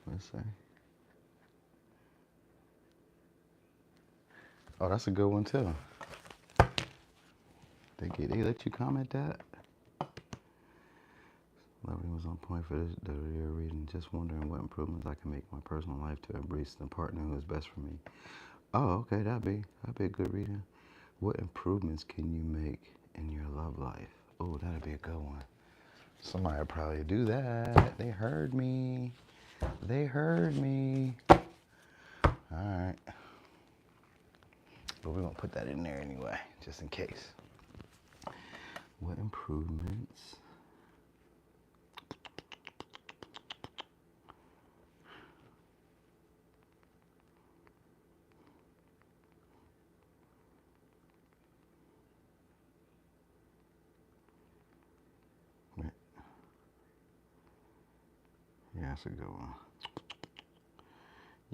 Let's see. Oh, that's a good one too. They let you comment that? Lovely was on point for this year reading. Just wondering what improvements I can make in my personal life to embrace the partner who is best for me. Oh, okay, that'd be a good reading. What improvements can you make in your love life? Oh, that'd be a good one. Somebody would probably do that. They heard me. They heard me. All right. But we're gonna put that in there anyway, just in case. What improvements? Yeah, that's a good one.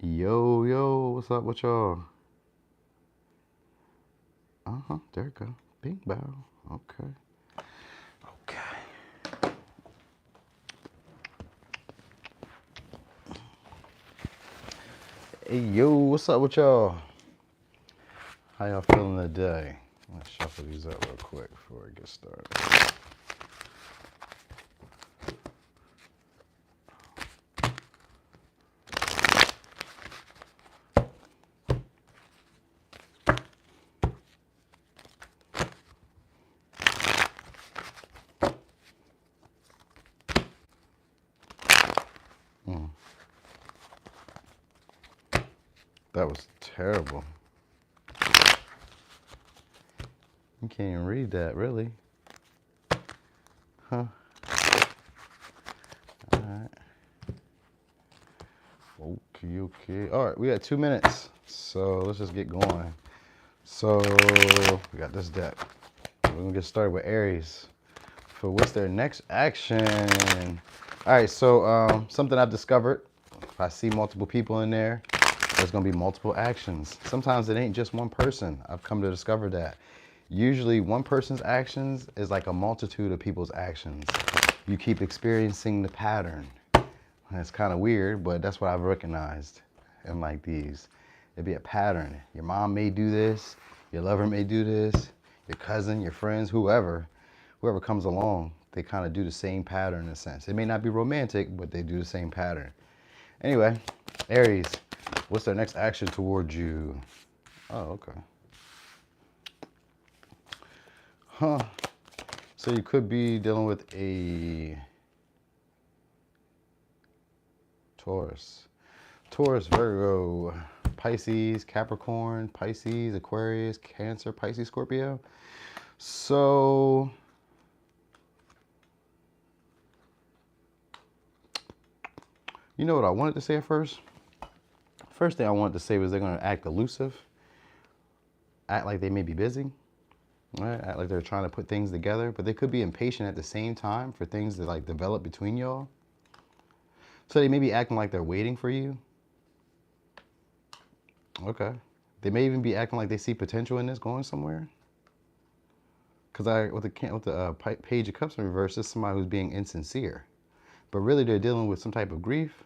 Yo, what's up with y'all? There it go. Bing bow. Okay. Hey, yo, what's up with y'all? How y'all feeling today? Let's shuffle these up real quick before I get started. That was terrible. You can't even read that, really. Huh? Alright. Okay. Alright, we got 2 minutes. So let's just get going. So we got this deck. We're gonna get started with Aries. For what's their next action? Alright, so something I've discovered. If I see multiple people in there, there's gonna be multiple actions. Sometimes it ain't just one person. I've come to discover that. Usually one person's actions is like a multitude of people's actions. You keep experiencing the pattern. It's kind of weird, but that's what I've recognized in like these. It'd be a pattern. Your mom may do this, your lover may do this, your cousin, your friends, whoever comes along, they kind of do the same pattern in a sense. It may not be romantic, but they do the same pattern. Anyway, Aries, what's their next action towards you? Oh, okay. Huh. So you could be dealing with a Taurus, Virgo, Pisces, Capricorn, Pisces, Aquarius, Cancer, Pisces, Scorpio. So you know what I wanted to say at first? First thing I wanted to say was they're going to act elusive, act like they may be busy, right? Act like they're trying to put things together, but they could be impatient at the same time for things to like develop between y'all. So they may be acting like they're waiting for you. Okay. They may even be acting like they see potential in this going somewhere. Because with the Page of Cups in reverse, this is somebody who's being insincere. But really they're dealing with some type of grief,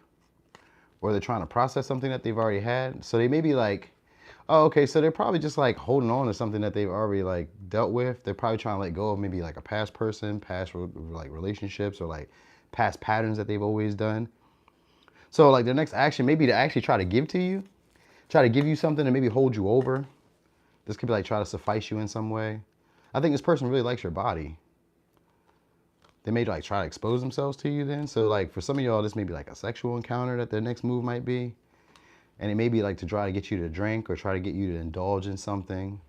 or they're trying to process something that they've already had. So they may be like, oh, okay, so they're probably just like holding on to something that they've already like dealt with. They're probably trying to let go of maybe like a past person, past like relationships, or like past patterns that they've always done. So like their next action may be to actually try to give to you, try to give you something and maybe hold you over. This could be like try to suffice you in some way. I think this person really likes your body. They may like try to expose themselves to you then. So like for some of y'all, this may be like a sexual encounter that their next move might be. And it may be like to try to get you to drink or try to get you to indulge in something.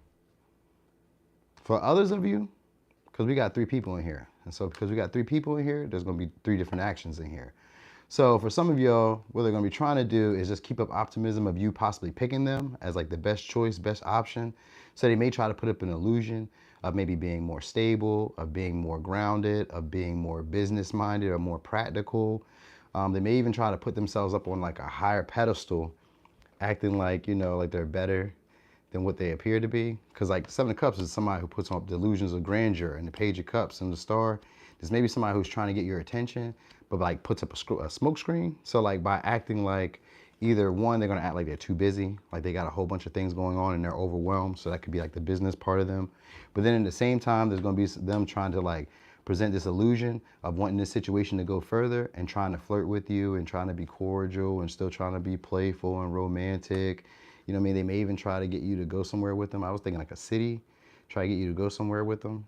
For others of you, because we got 3 people in here. And so because we got 3 people in here, there's going to be 3 different actions in here. So for some of y'all, what they're going to be trying to do is just keep up optimism of you possibly picking them as like the best choice, best option. So they may try to put up an illusion of maybe being more stable, of being more grounded, of being more business minded or more practical. They may even try to put themselves up on like a higher pedestal, acting like, you know, like they're better than what they appear to be. Because like the 7 of Cups is somebody who puts on delusions of grandeur, and the Page of Cups and the Star, there's maybe somebody who's trying to get your attention, but like puts up a smoke screen. So like by acting like either one, they're gonna act like they're too busy, like they got a whole bunch of things going on and they're overwhelmed. So that could be like the business part of them. But then at the same time, there's gonna be them trying to like present this illusion of wanting this situation to go further and trying to flirt with you and trying to be cordial and still trying to be playful and romantic. You know what I mean? They may even try to get you to go somewhere with them. I was thinking like a city, try to get you to go somewhere with them.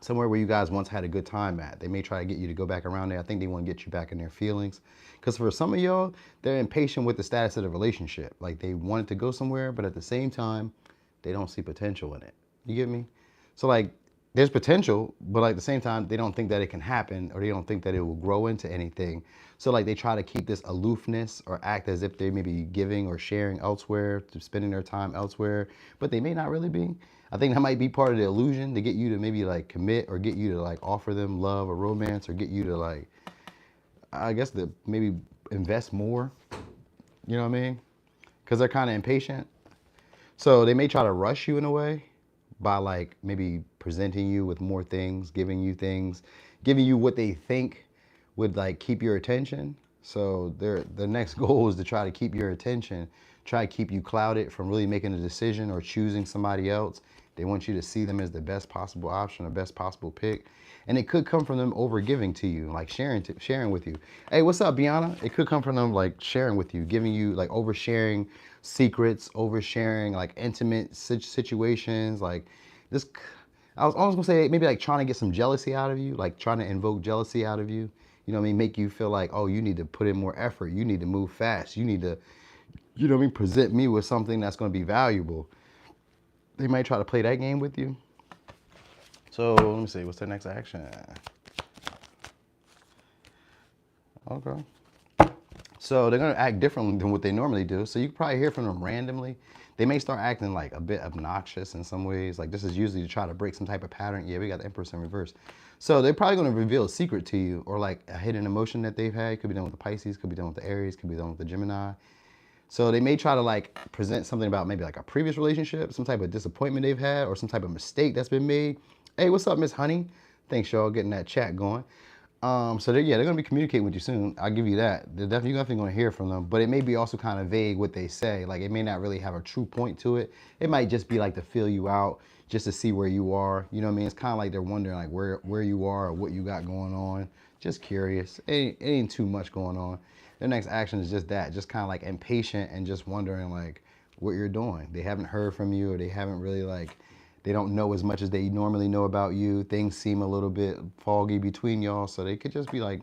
Somewhere where you guys once had a good time at. They may try to get you to go back around there. I think they want to get you back in their feelings. Because for some of y'all, they're impatient with the status of the relationship. Like they want it to go somewhere, but at the same time, they don't see potential in it. You get me? So like, there's potential, but like at the same time, they don't think that it can happen, or they don't think that it will grow into anything. So like they try to keep this aloofness or act as if they may be giving or sharing elsewhere, spending their time elsewhere, but they may not really be. I think that might be part of the illusion to get you to maybe like commit, or get you to like offer them love or romance, or get you to like, I guess, to maybe invest more. You know what I mean? Because they're kind of impatient. So they may try to rush you in a way by like maybe presenting you with more things, giving you what they think would like keep your attention. So their next goal is to try to keep your attention, try to keep you clouded from really making a decision or choosing somebody else. They want you to see them as the best possible option or best possible pick. And it could come from them over giving to you, like sharing with you. Hey, what's up, Biana? It could come from them like sharing with you, giving you like oversharing secrets, oversharing like intimate situations, like this. I was almost gonna say maybe like trying to get some jealousy out of you, like trying to invoke jealousy out of you. You know what I mean? Make you feel like, oh, you need to put in more effort. You need to move fast. You need to, you know what I mean, present me with something that's going to be valuable. They might try to play that game with you. So let me see, what's their next action? Okay. So they're going to act differently than what they normally do. So you can probably hear from them randomly. They may start acting like a bit obnoxious in some ways. Like this is usually to try to break some type of pattern. Yeah, we got the Empress in reverse. So they're probably going to reveal a secret to you, or like a hidden emotion that they've had. Could be done with the Pisces, could be done with the Aries, could be done with the Gemini. So they may try to like present something about maybe like a previous relationship, some type of disappointment they've had, or some type of mistake that's been made. Hey, what's up, Miss Honey? Thanks, y'all, getting that chat going. So they're going to be communicating with you soon. I'll give you that. You're definitely going to hear from them, but it may be also kind of vague what they say. Like it may not really have a true point to it. It might just be like to feel you out, just to see where you are. You know what I mean? It's kind of like they're wondering like where you are or what you got going on. Just curious. It ain't too much going on. Their next action is just that, just kind of like impatient and just wondering like what you're doing. They haven't heard from you, or they haven't really like, they don't know as much as they normally know about you. Things seem a little bit foggy between y'all. So they could just be like,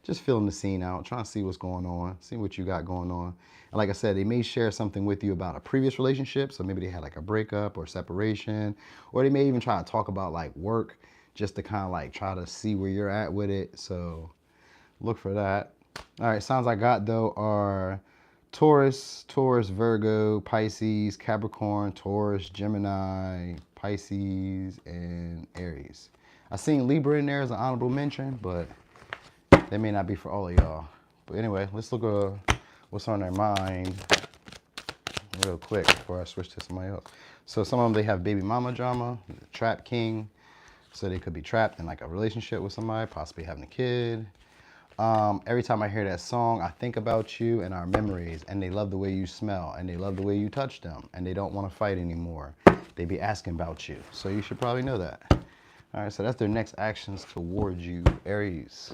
just filling the scene out, trying to see what's going on, see what you got going on. And like I said, they may share something with you about a previous relationship. So maybe they had like a breakup or separation, or they may even try to talk about like work, just to kind of like try to see where you're at with it. So look for that. All right, signs I got though are Taurus, Virgo, Pisces, Capricorn, Taurus, Gemini, Pisces, and Aries. I seen Libra in there as an honorable mention, but that may not be for all of y'all. But anyway, let's look at what's on their mind real quick before I switch to somebody else. So some of them, they have baby mama drama, trap king. So they could be trapped in like a relationship with somebody, possibly having a kid. Every time I hear that song, I think about you and our memories, and they love the way you smell, and they love the way you touch them, and they don't want to fight anymore. They be asking about you. So you should probably know that. All right, so that's their next actions towards you, Aries.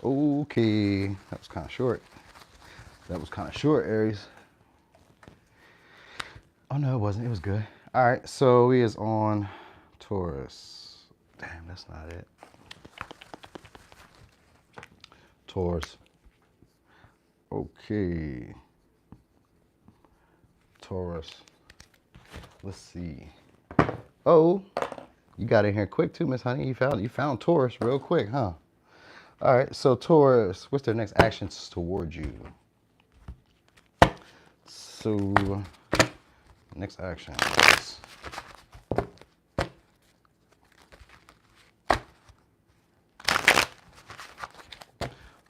Okay, that was kind of short. Aries. Oh no, it wasn't. It was good. All right, so we is on Taurus. Damn, that's not it. Taurus. Okay. Taurus. Let's see. Oh, you got in here quick too, Miss Honey. You found Taurus real quick, huh? All right. So Taurus, what's their next actions towards you? So next action.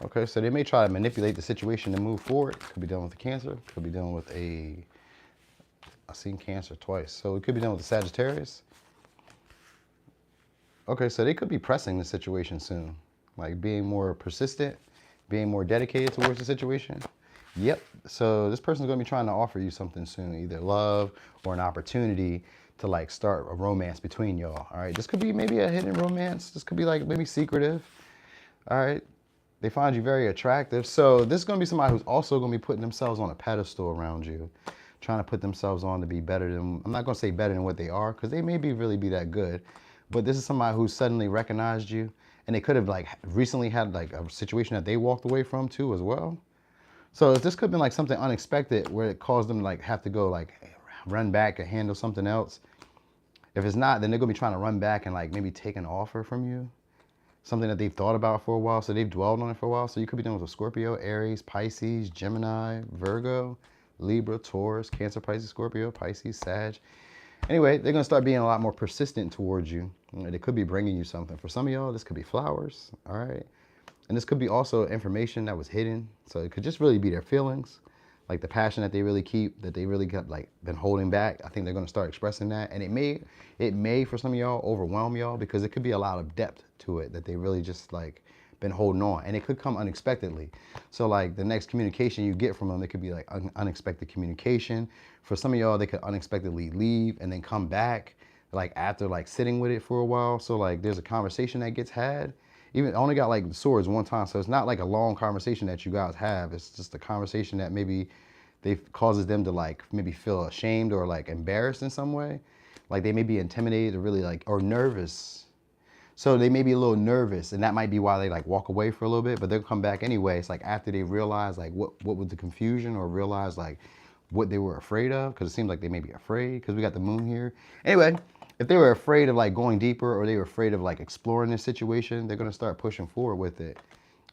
Okay, so they may try to manipulate the situation to move forward. Could be dealing with a Cancer. Could be dealing with I've seen Cancer twice. So it could be dealing with a Sagittarius. Okay, so they could be pressing the situation soon. like being more persistent, being more dedicated towards the situation. Yep. So this person's going to be trying to offer you something soon, either love or an opportunity to like start a romance between y'all. All right. This could be maybe a hidden romance. This could be like maybe secretive. All right. They find you very attractive. So this is going to be somebody who's also going to be putting themselves on a pedestal around you, trying to put themselves on to be better than, I'm not going to say better than what they are, because they may be really be that good. But this is somebody who suddenly recognized you, and they could have like recently had like a situation that they walked away from too as well. So this could have been like something unexpected where it caused them to like have to go like run back and handle something else. If it's not, then they're gonna be trying to run back and like maybe take an offer from you, something that they've thought about for a while. So they've dwelled on it for a while. So you could be dealing with a Scorpio, Aries, Pisces, Gemini, Virgo, Libra, Taurus, Cancer, Pisces, Scorpio, Pisces, Sag. Anyway, they're gonna start being a lot more persistent towards you. They could be bringing you something. For some of y'all, this could be flowers, all right? And this could be also information that was hidden. So it could just really be their feelings, like the passion that they really keep, that they really got like been holding back. I think they're gonna start expressing that. And it may for some of y'all overwhelm y'all, because it could be a lot of depth to it that they really just like been holding on. And it could come unexpectedly. So like the next communication you get from them, it could be like unexpected communication. For some of y'all, they could unexpectedly leave and then come back like after like sitting with it for a while. So like there's a conversation that gets had. Even I only got like the swords one time, so it's not like a long conversation that you guys have. It's just a conversation that maybe causes them to like maybe feel ashamed or like embarrassed in some way. Like they may be intimidated or really like, or nervous. So they may be a little nervous, and that might be why they like walk away for a little bit, but they'll come back anyway. It's like after they realize like what was the confusion, or realize like what they were afraid of, because it seems like they may be afraid because we got the moon here. Anyway, if they were afraid of like going deeper, or they were afraid of like exploring this situation, they're going to start pushing forward with it.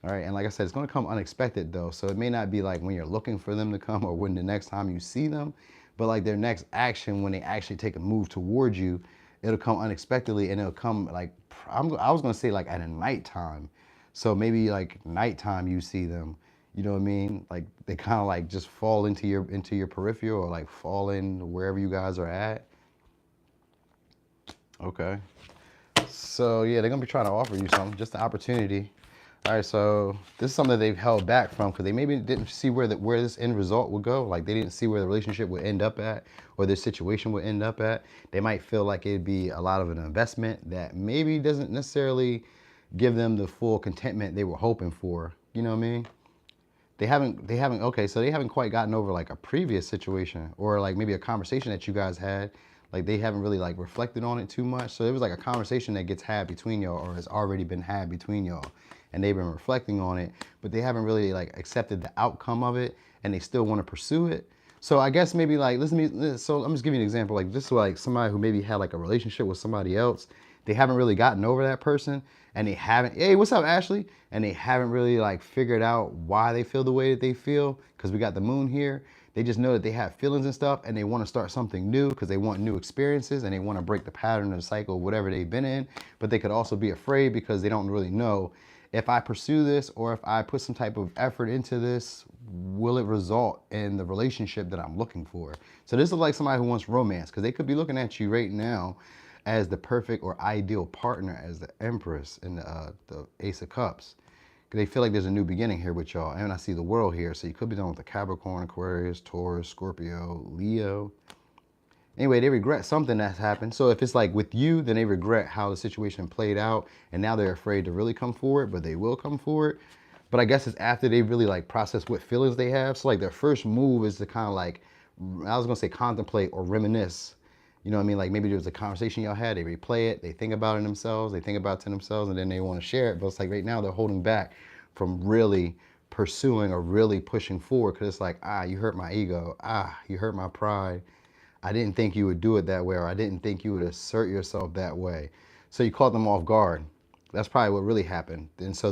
All right. And like I said, it's going to come unexpected though. So it may not be like when you're looking for them to come or when the next time you see them, but like their next action, when they actually take a move towards you, it'll come unexpectedly, and it'll come like, I was going to say like at a nighttime. So maybe like nighttime you see them, you know what I mean? Like they kind of like just fall into your peripheral, or like fall in wherever you guys are at. Okay. So yeah, they're gonna be trying to offer you something, just an opportunity. All right, so this is something that they've held back from because they maybe didn't see where this end result would go. Like they didn't see where the relationship would end up at, or their situation would end up at. They might feel like it'd be a lot of an investment that maybe doesn't necessarily give them the full contentment they were hoping for. You know what I mean? They haven't, okay, so they haven't quite gotten over like a previous situation, or like maybe a conversation that you guys had. Like they haven't really like reflected on it too much. So it was like a conversation that gets had between y'all, or has already been had between y'all, and they've been reflecting on it, but they haven't really like accepted the outcome of it, and they still want to pursue it. So I guess maybe like, so I'm just giving you an example. Like this is like somebody who maybe had like a relationship with somebody else. They haven't really gotten over that person, and they haven't, hey, what's up, Ashley? And they haven't really like figured out why they feel the way that they feel, because we got the moon here. They just know that they have feelings and stuff, and they want to start something new because they want new experiences, and they want to break the pattern or the cycle of whatever they've been in. But they could also be afraid because they don't really know, if I pursue this, or if I put some type of effort into this, will it result in the relationship that I'm looking for? So this is like somebody who wants romance, because they could be looking at you right now as the perfect or ideal partner, as the Empress and the Ace of Cups. They feel like there's a new beginning here with y'all. And I see the world here. So you could be dealing with the Capricorn, Aquarius, Taurus, Scorpio, Leo. Anyway, they regret something that's happened. So if it's like with you, then they regret how the situation played out, and now they're afraid to really come forward, but they will come forward. But I guess it's after they really like process what feelings they have. So like their first move is to kind of like, I was gonna say contemplate or reminisce. You know what I mean? Like maybe there was a conversation y'all had, they replay it, they think about it themselves, they think about it to themselves, and then they want to share it. But it's like right now they're holding back from really pursuing or really pushing forward, because it's like, you hurt my ego. You hurt my pride. I didn't think you would do it that way, or I didn't think you would assert yourself that way. So you caught them off guard. That's probably what really happened. And so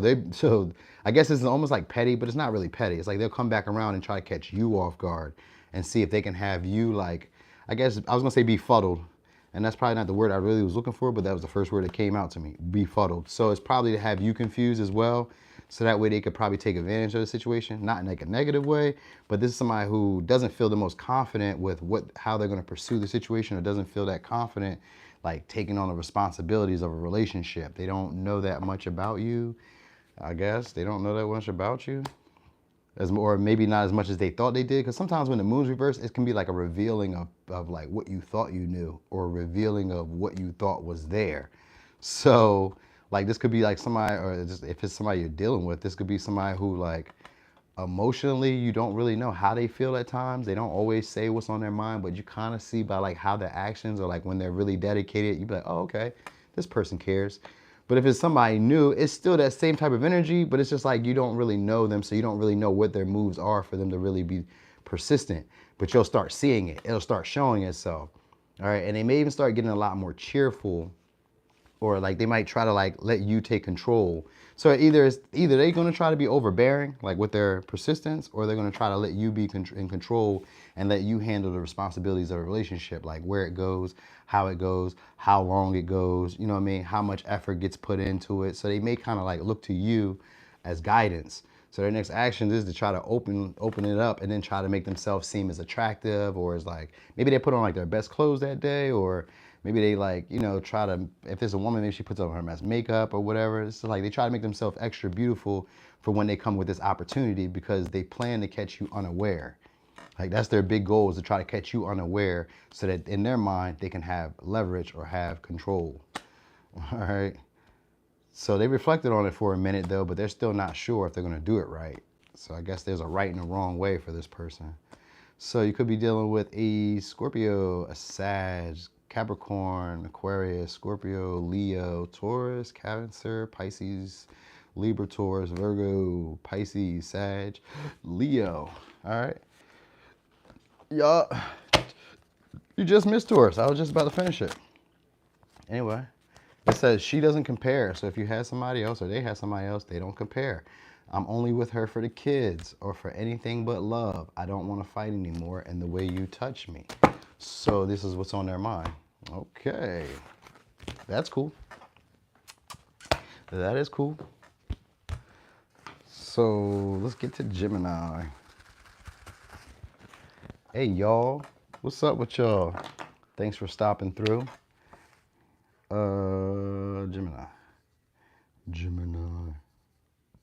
I guess it's almost like petty, but it's not really petty. It's like they'll come back around and try to catch you off guard and see if they can have you like, I guess I was gonna say befuddled. And that's probably not the word I really was looking for, but that was the first word that came out to me, befuddled. So it's probably to have you confused as well. So that way they could probably take advantage of the situation, not in like a negative way, but this is somebody who doesn't feel the most confident with how they're gonna pursue the situation, or doesn't feel that confident like taking on the responsibilities of a relationship. They don't know that much about you. I guess they don't know that much about you. Or maybe not as much as they thought they did. Because sometimes when the moon's reversed, it can be like a revealing of like what you thought you knew, or a revealing of what you thought was there. So like this could be like somebody, or just if it's somebody you're dealing with, this could be somebody who like emotionally you don't really know how they feel at times. They don't always say what's on their mind, but you kind of see by like how their actions, or like when they're really dedicated, you'd be like, oh, okay, this person cares. But if it's somebody new, it's still that same type of energy, but it's just like you don't really know them, so you don't really know what their moves are for them to really be persistent. But you'll start seeing it. It'll start showing itself. All right, and they may even start getting a lot more cheerful, or like they might try to like let you take control. So either they're going to try to be overbearing like with their persistence, or they're going to try to let you be in control and let you handle the responsibilities of a relationship, like where it goes, how long it goes, you know what I mean, how much effort gets put into it. So they may kind of like look to you as guidance. So their next action is to try to open it up, and then try to make themselves seem as attractive, or as like maybe they put on like their best clothes that day, or maybe they like, you know, try to, if there's a woman, maybe she puts on her best makeup or whatever. It's like they try to make themselves extra beautiful for when they come with this opportunity, because they plan to catch you unaware. Like that's their big goal, is to try to catch you unaware, so that in their mind they can have leverage or have control. All right. So they reflected on it for a minute though, but they're still not sure if they're going to do it right. So I guess there's a right and a wrong way for this person. So you could be dealing with a Scorpio, a Sag, Capricorn, Aquarius, Scorpio, Leo, Taurus, Cancer, Pisces, Libra, Taurus, Virgo, Pisces, Sag, Leo. All right. Y'all, you just missed Taurus. I was just about to finish it. Anyway, it says she doesn't compare. So if you had somebody else, or they had somebody else, they don't compare. I'm only with her for the kids, or for anything but love. I don't want to fight anymore, and the way you touch me. So this is what's on their mind. Okay. That's cool. That is cool. So let's get to Gemini. Hey, y'all. What's up with y'all? Thanks for stopping through. Gemini.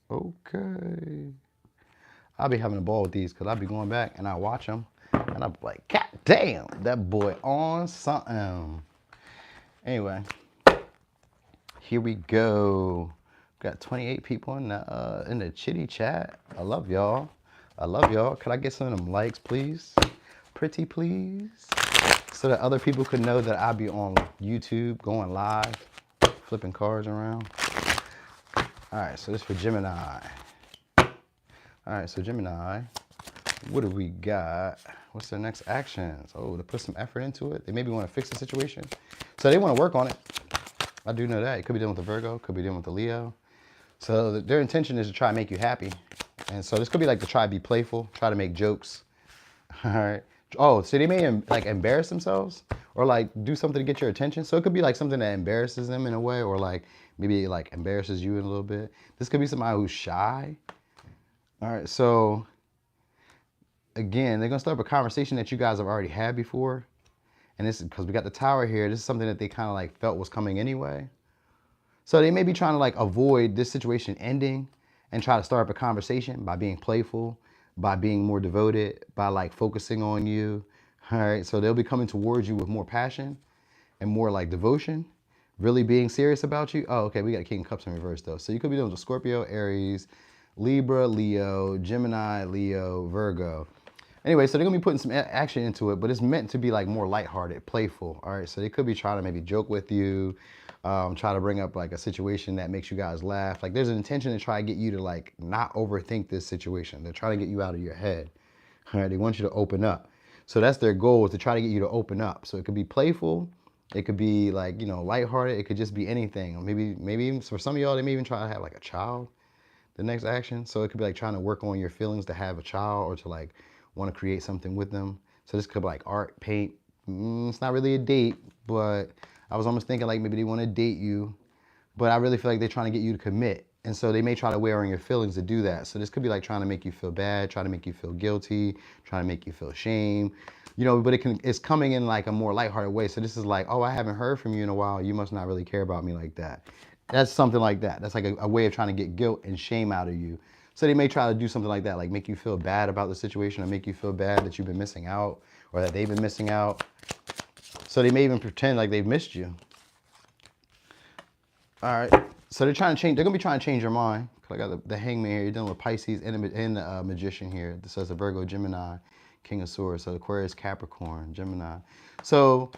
Okay. I'll be having a ball with these, because I'll be going back and I watch them and I'll be like, God damn, that boy on something. Anyway, here we go. Got 28 people in the chitty chat. I love y'all. Could I get some of them likes, please? Pretty please. So that other people could know that I'll be on YouTube, going live, flipping cards around. All right, so this is for Gemini. All right, so Gemini, what do we got? What's their next actions? Oh, to put some effort into it. They maybe want to fix the situation. So they want to work on it. I do know that. It could be dealing with the Virgo, could be dealing with the Leo. So their intention is to try to make you happy. And so this could be like to try to be playful, try to make jokes. All right. Oh, so they may like embarrass themselves, or like do something to get your attention. So it could be like something that embarrasses them in a way, or like maybe it like embarrasses you in a little bit. This could be somebody who's shy. All right, so again, they're gonna start up a conversation that you guys have already had before. And this is because we got the Tower here. This is something that they kind of like felt was coming anyway. So they may be trying to like avoid this situation ending, and try to start up a conversation by being playful, by being more devoted, by like focusing on you. All right, so they'll be coming towards you with more passion and more like devotion, really being serious about you. Oh, okay, we got a King of Cups in reverse though. So you could be dealing with Scorpio, Aries, Libra, Leo, Gemini, Leo, Virgo. Anyway, so they're gonna be putting some action into it, but it's meant to be like more lighthearted, playful. All right, so they could be trying to maybe joke with you, try to bring up like a situation that makes you guys laugh. Like there's an intention to try to get you to like not overthink this situation. They're trying to get you out of your head. All right, they want you to open up. So that's their goal, is to try to get you to open up. So it could be playful, it could be like, you know, lighthearted, it could just be anything. Or maybe even for some of y'all, they may even try to have like a child, the next action. So it could be like trying to work on your feelings to have a child, or to like want to create something with them. So this could be like art, paint. It's not really a date, but I was almost thinking like maybe they want to date you, but I really feel like they're trying to get you to commit. And so they may try to wear on your feelings to do that. So this could be like trying to make you feel bad, trying to make you feel guilty, trying to make you feel shame, you know, but it's coming in like a more lighthearted way. So this is like, oh, I haven't heard from you in a while. You must not really care about me like that. That's something like that. That's like a way of trying to get guilt and shame out of you. So they may try to do something like that, like make you feel bad about the situation or make you feel bad that you've been missing out or that they've been missing out. So they may even pretend like they've missed you. All right. So they're trying to change. They're gonna be trying to change your mind. I got the Hangman here. You're dealing with Pisces and the Magician here. This says the Virgo, Gemini, King of Swords. So Aquarius, Capricorn, Gemini. So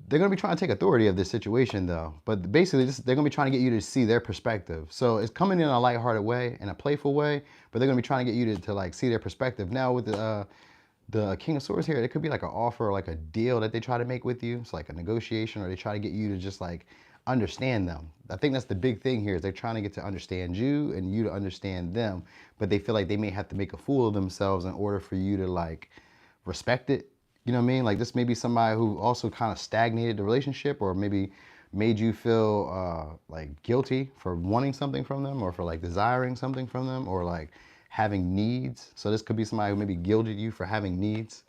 they're going to be trying to take authority of this situation, though. But basically, they're going to be trying to get you to see their perspective. So it's coming in a lighthearted way, in a playful way, but they're going to be trying to get you to like see their perspective. Now with the King of Swords here, it could be like an offer, like a deal that they try to make with you. It's like a negotiation, or they try to get you to just like understand them. I think that's the big thing here is they're trying to get to understand you and you to understand them, but they feel like they may have to make a fool of themselves in order for you to like respect it. You know what I mean? Like this may be somebody who also kind of stagnated the relationship or maybe made you feel like guilty for wanting something from them or for like desiring something from them or like having needs. So this could be somebody who maybe guilted you for having needs.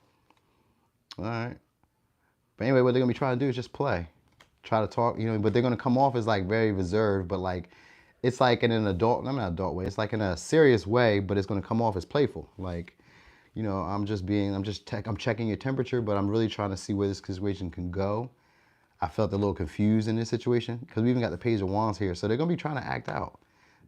All right. But anyway, what they're going to be trying to do is just play. Try to talk, you know, but they're going to come off as like very reserved, but like it's like in an adult, not an adult way. It's like in a serious way, but it's going to come off as playful. Like, you know, I'm checking your temperature, but I'm really trying to see where this situation can go. I felt a little confused in this situation because we even got the Page of Wands here. So they're going to be trying to act out.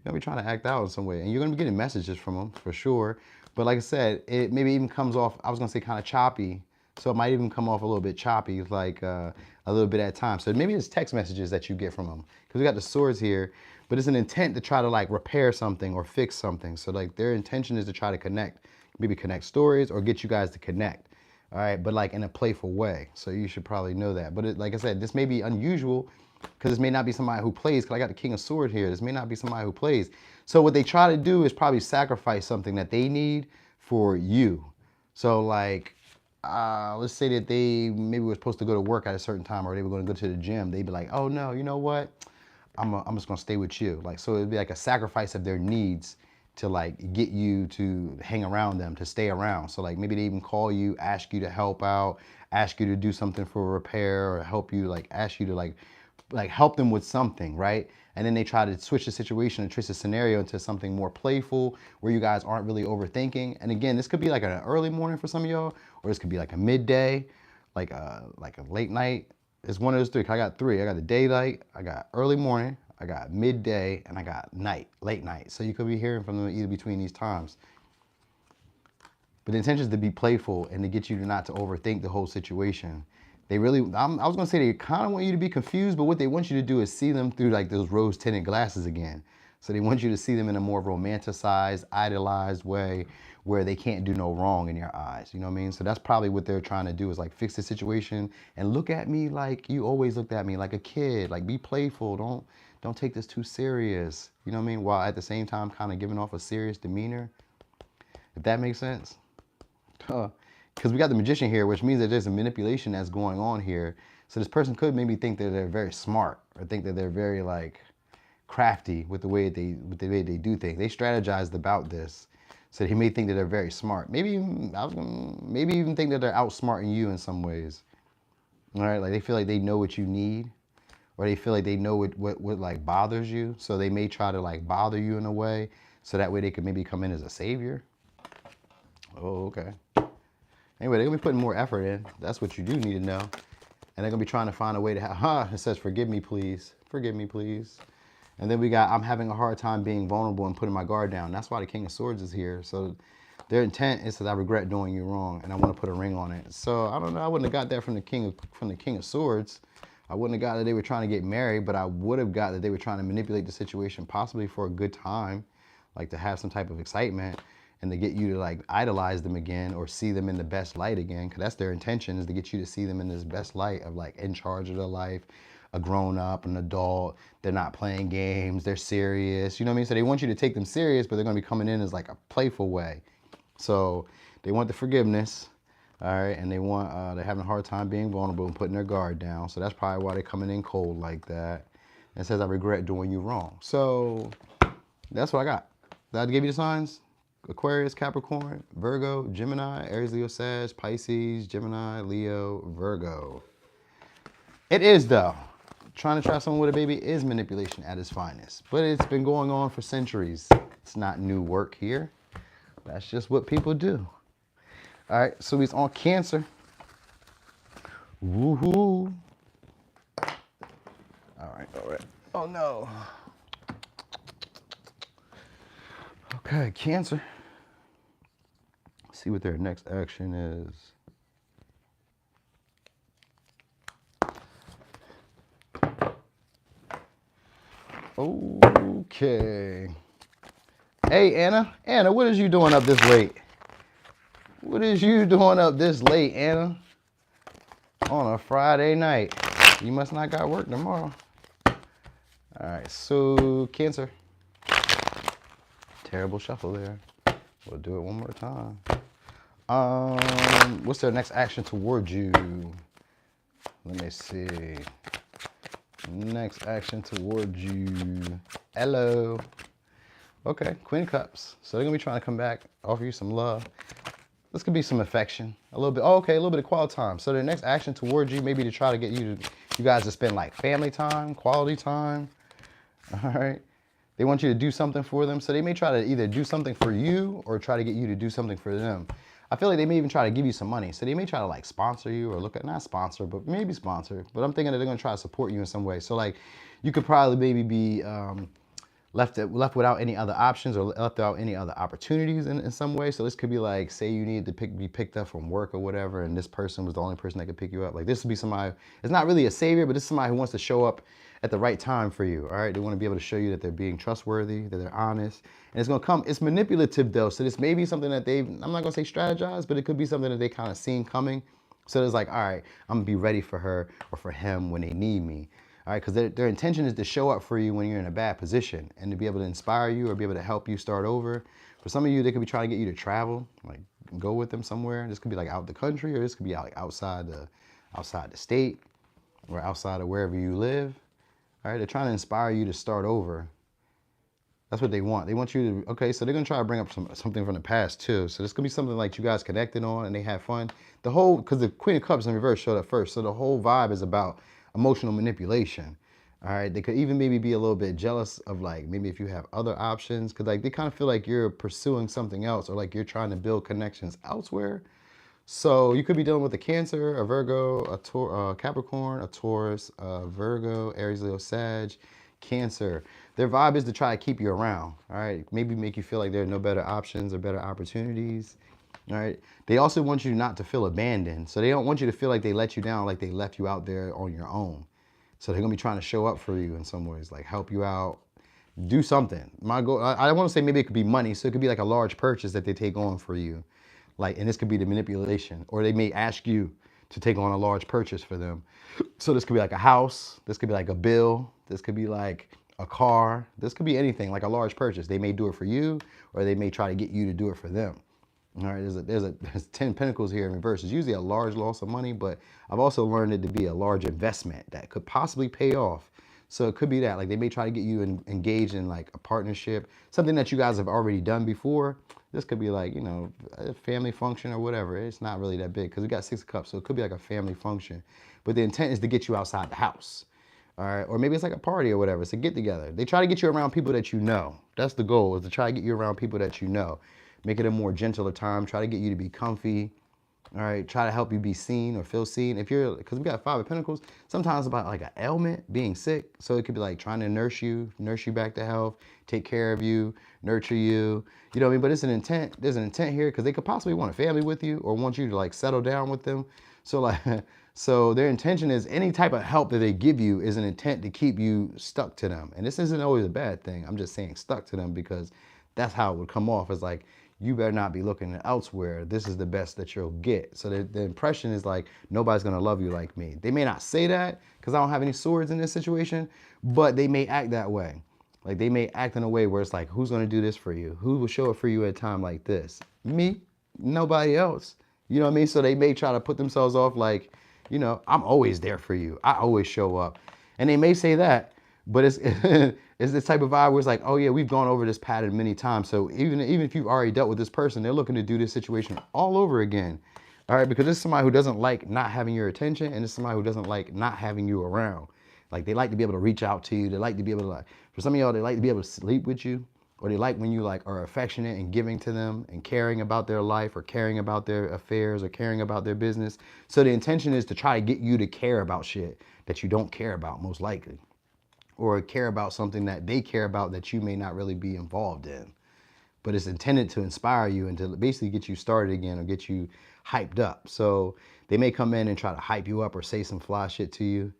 They're going to be trying to act out in some way. And you're going to be getting messages from them for sure. But like I said, it maybe even comes off, I was going to say kind of choppy. So it might even come off a little bit choppy, like a little bit at times. So maybe it's text messages that you get from them. Because we got the swords here. But it's an intent to try to like repair something or fix something. So like their intention is to try to connect. Maybe connect stories or get you guys to connect. All right, but like in a playful way. So you should probably know that. But like I said, this may be unusual because this may not be somebody who plays. Because I got the King of Swords here. This may not be somebody who plays. So what they try to do is probably sacrifice something that they need for you. So like, let's say that they maybe were supposed to go to work at a certain time or they were going to go to the gym. They'd be like, oh no, you know what? I'm just going to stay with you. Like, so it'd be like a sacrifice of their needs to like get you to hang around them, to stay around. So like maybe they even call you, ask you to help out, ask you to do something for repair or help you, like ask you to like help them with something, right? And then they try to switch the situation and twist the scenario into something more playful where you guys aren't really overthinking. And again, this could be like an early morning for some of y'all, or this could be like a midday, like a late night. It's one of those three. I got three. I got the daylight, I got early morning, I got midday, and I got night, late night. So you could be hearing from them either between these times. But the intention is to be playful and to get you to not to overthink the whole situation. They really, I was gonna say they kind of want you to be confused, but what they want you to do is see them through like those rose tinted glasses again. So they want you to see them in a more romanticized, idolized way where they can't do no wrong in your eyes. You know what I mean? So that's probably what they're trying to do is like fix the situation and look at me like you always looked at me, like a kid, like be playful. Don't take this too serious. You know what I mean? While at the same time kind of giving off a serious demeanor. If that makes sense. Because we got the Magician here, which means that there's a manipulation that's going on here. So this person could maybe think that they're very smart or think that they're very like crafty with the way they do things. They strategized about this. So he may think that they're very smart. Maybe even think that they're outsmarting you in some ways. All right, like they feel like they know what you need, or they feel like they know what like bothers you. So they may try to like bother you in a way, so that way they could maybe come in as a savior. Oh, okay. Anyway, they're gonna be putting more effort in. That's what you do need to know. And they're gonna be trying to find a way to have, it says, forgive me, please. Forgive me, please. And then we got, I'm having a hard time being vulnerable and putting my guard down. That's why the King of Swords is here. So their intent is that I regret doing you wrong and I want to put a ring on it. So I don't know, I wouldn't have got that from the King of Swords. I wouldn't have got that they were trying to get married, but I would have got that they were trying to manipulate the situation, possibly for a good time, like to have some type of excitement and to get you to like idolize them again or see them in the best light again. Because that's their intention, is to get you to see them in this best light of like in charge of their life, a grown up, an adult. They're not playing games, they're serious. You know what I mean? So they want you to take them serious, but they're going to be coming in as like a playful way. So they want the forgiveness. All right, and they want, they're having a hard time being vulnerable and putting their guard down. So that's probably why they're coming in cold like that. And it says, I regret doing you wrong. So that's what I got. Did I give you the signs? Aquarius, Capricorn, Virgo, Gemini, Aries, Leo, Sag, Pisces, Gemini, Leo, Virgo. It is though. trying to trap someone with a baby is manipulation at its finest. But it's been going on for centuries. It's not new work here. That's just what people do. All right, so he's on Cancer. Woohoo. All right. Oh, no. Okay, Cancer. Let's see what their next action is. Okay. Hey, Anna. Anna, what is you doing up this late? What is you doing up this late, Anna? On a Friday night. You must not got work tomorrow. All right, so Cancer. Terrible shuffle there. We'll do it one more time. What's their next action towards you? Let me see. Next action towards you. Hello. Okay, Queen of Cups. So they're gonna be trying to come back, offer you some love. This could be some affection, a little bit. Oh, okay, a little bit of quality time. So their next action towards you, maybe to try to get you guys to spend like family time, quality time. All right. They want you to do something for them. So they may try to either do something for you or try to get you to do something for them. I feel like they may even try to give you some money. So they may try to like sponsor you or look at, not sponsor, but maybe sponsor. But I'm thinking that they're gonna try to support you in some way. So like you could probably maybe be left without any other options or left without any other opportunities in some way. So this could be like, say you need to be picked up from work or whatever, and this person was the only person that could pick you up. Like this would be somebody, it's not really a savior, but this is somebody who wants to show up at the right time for you, all right? They want to be able to show you that they're being trustworthy, that they're honest. And it's going to come, it's manipulative though. So this may be something that I'm not going to say strategize, but it could be something that they kind of seen coming. So it's like, all right, I'm going to be ready for her or for him when they need me. All right, because their intention is to show up for you when you're in a bad position and to be able to inspire you or be able to help you start over. For some of you, they could be trying to get you to travel, like go with them somewhere. This could be like out the country, or this could be like outside the state or outside of wherever you live. All right, they're trying to inspire you to start over. That's what they want. They want you to, okay, so they're gonna try to bring up something from the past too. So this could be something like you guys connected on and they had fun. The whole, because the Queen of Cups in reverse showed up first. So the whole vibe is about emotional manipulation. All right, they could even maybe be a little bit jealous of like, maybe if you have other options, because like they kind of feel like you're pursuing something else or like you're trying to build connections elsewhere. So you could be dealing with a Cancer, a Virgo, a Capricorn, a Taurus, a Virgo, Aries, Leo, Sag, Cancer. Their vibe is to try to keep you around, all right? Maybe make you feel like there are no better options or better opportunities, all right? They also want you not to feel abandoned. So they don't want you to feel like they let you down, like they left you out there on your own. So they're gonna be trying to show up for you in some ways, like help you out, do something. My goal, I want to say maybe it could be money. So it could be like a large purchase that they take on for you. Like, and this could be the manipulation, or they may ask you to take on a large purchase for them. So this could be like a house. This could be like a bill. This could be like a car. This could be anything, like a large purchase. They may do it for you, or they may try to get you to do it for them. All right, there's 10 Pentacles here in reverse. It's usually a large loss of money, but I've also learned it to be a large investment that could possibly pay off. So it could be that, like they may try to get you engaged in like a partnership, something that you guys have already done before. This could be like, you know, a family function or whatever. It's not really that big because we got 6 of Cups, so it could be like a family function. But the intent is to get you outside the house, all right? Or maybe it's like a party or whatever. It's a get together. They try to get you around people that you know. That's the goal, is to try to get you around people that you know. Make it a more gentler time. Try to get you to be comfy. All right, try to help you be seen or feel seen. If you're, because we got 5 of Pentacles, sometimes about like an ailment, being sick. So it could be like trying to nurse you back to health, take care of you, nurture you. You know what I mean? But it's an intent. There's an intent here because they could possibly want a family with you or want you to like settle down with them. So like, so their intention is any type of help that they give you is an intent to keep you stuck to them. And this isn't always a bad thing. I'm just saying stuck to them because that's how it would come off, as like, you better not be looking elsewhere. This is the best that you'll get. So the impression is like, nobody's gonna love you like me. They may not say that because I don't have any swords in this situation, but they may act that way. Like they may act in a way where it's like, who's gonna do this for you? Who will show up for you at a time like this? Me? Nobody else. You know what I mean? So they may try to put themselves off like, you know, I'm always there for you. I always show up. And they may say that, but it's it's this type of vibe where it's like, oh yeah, we've gone over this pattern many times. So even if you've already dealt with this person, they're looking to do this situation all over again. All right, because this is somebody who doesn't like not having your attention, and it's somebody who doesn't like not having you around. Like they like to be able to reach out to you. They like to be able to, like, for some of y'all, they like to be able to sleep with you, or they like when you like are affectionate and giving to them and caring about their life or caring about their affairs or caring about their business. So the intention is to try to get you to care about shit that you don't care about, most likely, or care about something that they care about that you may not really be involved in. But it's intended to inspire you and to basically get you started again or get you hyped up. So they may come in and try to hype you up or say some fly shit to you.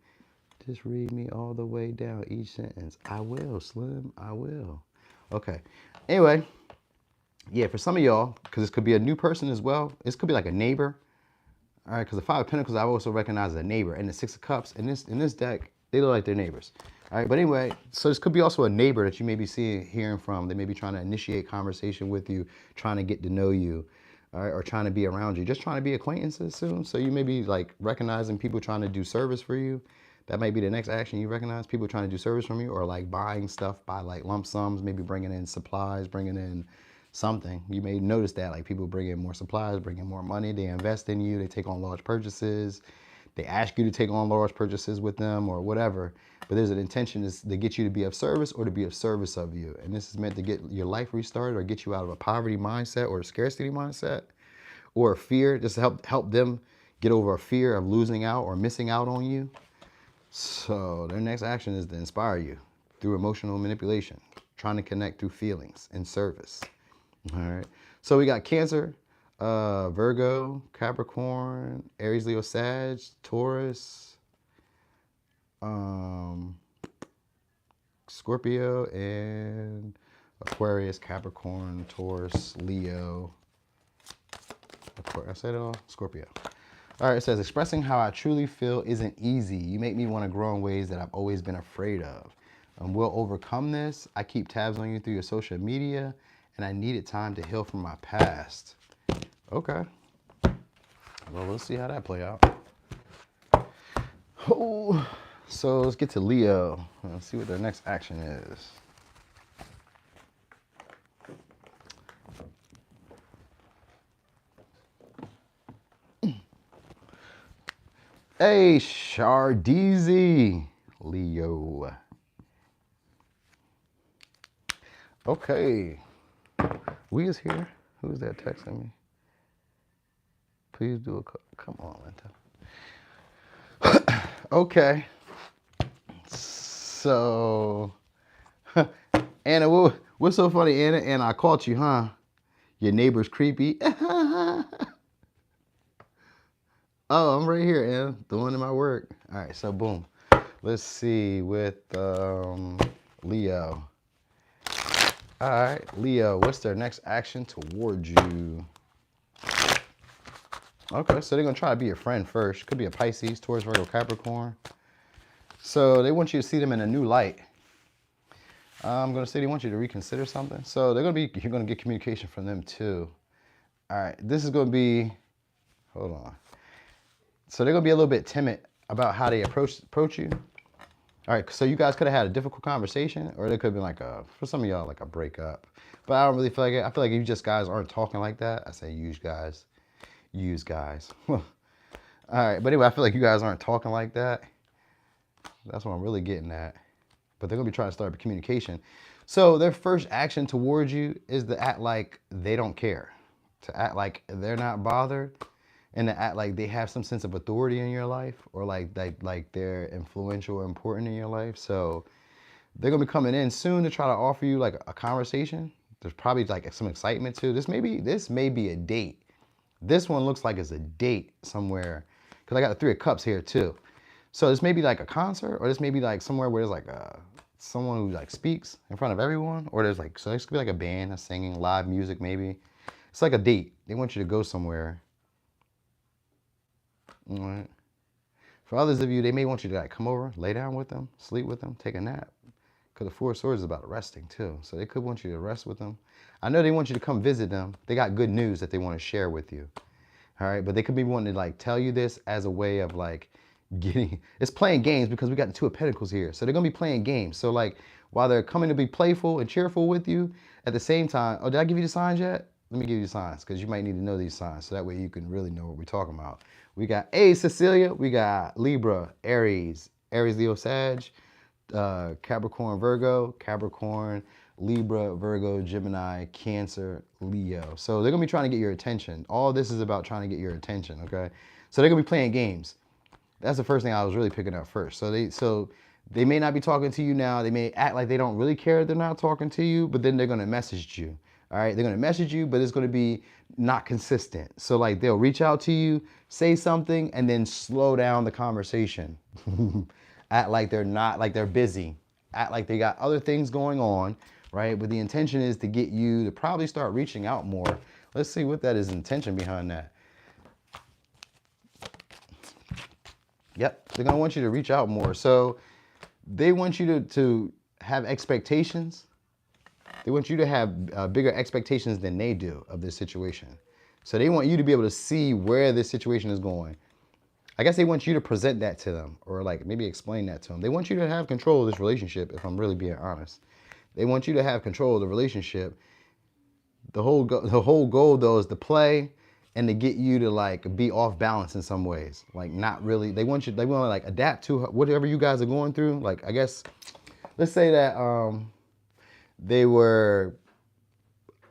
Just read me all the way down each sentence. I will, Slim, I will. Okay. Anyway, yeah, for some of y'all, because this could be a new person as well. This could be like a neighbor. All right, because the Five of Pentacles I also recognize as a neighbor. And the Six of Cups in this deck, they look like they're neighbors. All right, but anyway, so this could be also a neighbor that you may be hearing from. They may be trying to initiate conversation with you, trying to get to know you, all right, or trying to be around you, just trying to be acquaintances soon. So you may be like recognizing people trying to do service for you. That might be the next action you recognize, people trying to do service from you, or like buying stuff by like lump sums, maybe bringing in supplies, bringing in something. You may notice that like people bring in more supplies, bring in more money, they invest in you, they take on large purchases, they ask you to take on large purchases with them or whatever. But there's an intention is to get you to be of service or to be of service of you. And this is meant to get your life restarted or get you out of a poverty mindset or a scarcity mindset or a fear, just to help them get over a fear of losing out or missing out on you. So their next action is to inspire you through emotional manipulation, trying to connect through feelings and service. All right. So we got Cancer, Virgo, Capricorn, Aries, Leo, Sag, Taurus, Scorpio, and Aquarius, Capricorn, Taurus, Leo. I said it all? Scorpio. All right, it says, expressing how I truly feel isn't easy. You make me want to grow in ways that I've always been afraid of. We'll overcome this. I keep tabs on you through your social media, and I needed time to heal from my past. Okay. Well, we'll see how that play out. Oh, so let's get to Leo. Let's see what their next action is. Hey, Shardeezy, Leo. Okay. We is here. Who is that texting me? Please do a call. Come on, Linda. Okay. So, Anna, what's so funny, Anna? Anna, I caught you, huh? Your neighbor's creepy. Oh, I'm right here, Anna, doing my work. All right, so boom. Let's see with Leo. All right, Leo, what's their next action towards you? Okay, so they're going to try to be your friend first. Could be a Pisces, Taurus, Virgo, Capricorn. So they want you to see them in a new light. I'm going to say they want you to reconsider something. So you're going to get communication from them too. All right, this is going to be, hold on. So they're going to be a little bit timid about how they approach you. All right, so you guys could have had a difficult conversation, or there could have been like for some of y'all, like a breakup. But I don't really feel like it. I feel like if you just guys aren't talking like that, I say use guys. All right, but anyway, I feel like you guys aren't talking like that. That's what I'm really getting at. But they're going to be trying to start a communication. So their first action towards you is to act like they don't care, to act like they're not bothered, and to act like they have some sense of authority in your life, or like they're influential or important in your life. So they're gonna be coming in soon to try to offer you like a conversation. There's probably like some excitement too. This may be a date. This one looks like it's a date somewhere, because I got the Three of Cups here too. So this may be like a concert, or this may be like somewhere where there's like someone who like speaks in front of everyone, or there's like, so this could be like a band that's singing live music maybe. It's like a date. They want you to go somewhere. All right. For others of you, they may want you to like come over, lay down with them, sleep with them, take a nap. Because the Four of Swords is about resting too. So they could want you to rest with them. I know they want you to come visit them. They got good news that they want to share with you. All right. But they could be wanting to like tell you this as a way of like it's playing games, because we got the Two of Pentacles here. So they're going to be playing games. So like while they're coming to be playful and cheerful with you, at the same time, oh, did I give you the signs yet? Let me give you the signs, because you might need to know these signs. So that way you can really know what we're talking about. We got Cecilia, we got Libra, Aries, Aries, Leo, Sag, Capricorn, Virgo, Capricorn, Libra, Virgo, Gemini, Cancer, Leo. So they're going to be trying to get your attention. All this is about trying to get your attention, okay? So they're going to be playing games. That's the first thing I was really picking up first. So they may not be talking to you now. They may act like they don't really care they're not talking to you, but then they're going to message you. All right, they're going to message you, but it's going to be not consistent. So like they'll reach out to you, say something, and then slow down the conversation. Act like they're not, like they're busy. Act like they got other things going on, right? But the intention is to get you to probably start reaching out more. Let's see what that is intention behind that. Yep, they're gonna want you to reach out more. So they want you to have expectations. They want you to have bigger expectations than they do of this situation. So they want you to be able to see where this situation is going. I guess they want you to present that to them, or like maybe explain that to them. They want you to have control of this relationship, if I'm really being honest. They want you to have control of the relationship. The whole goal though is to play and to get you to like be off balance in some ways. Like not really, they want to like adapt to whatever you guys are going through. Like I guess, let's say that they were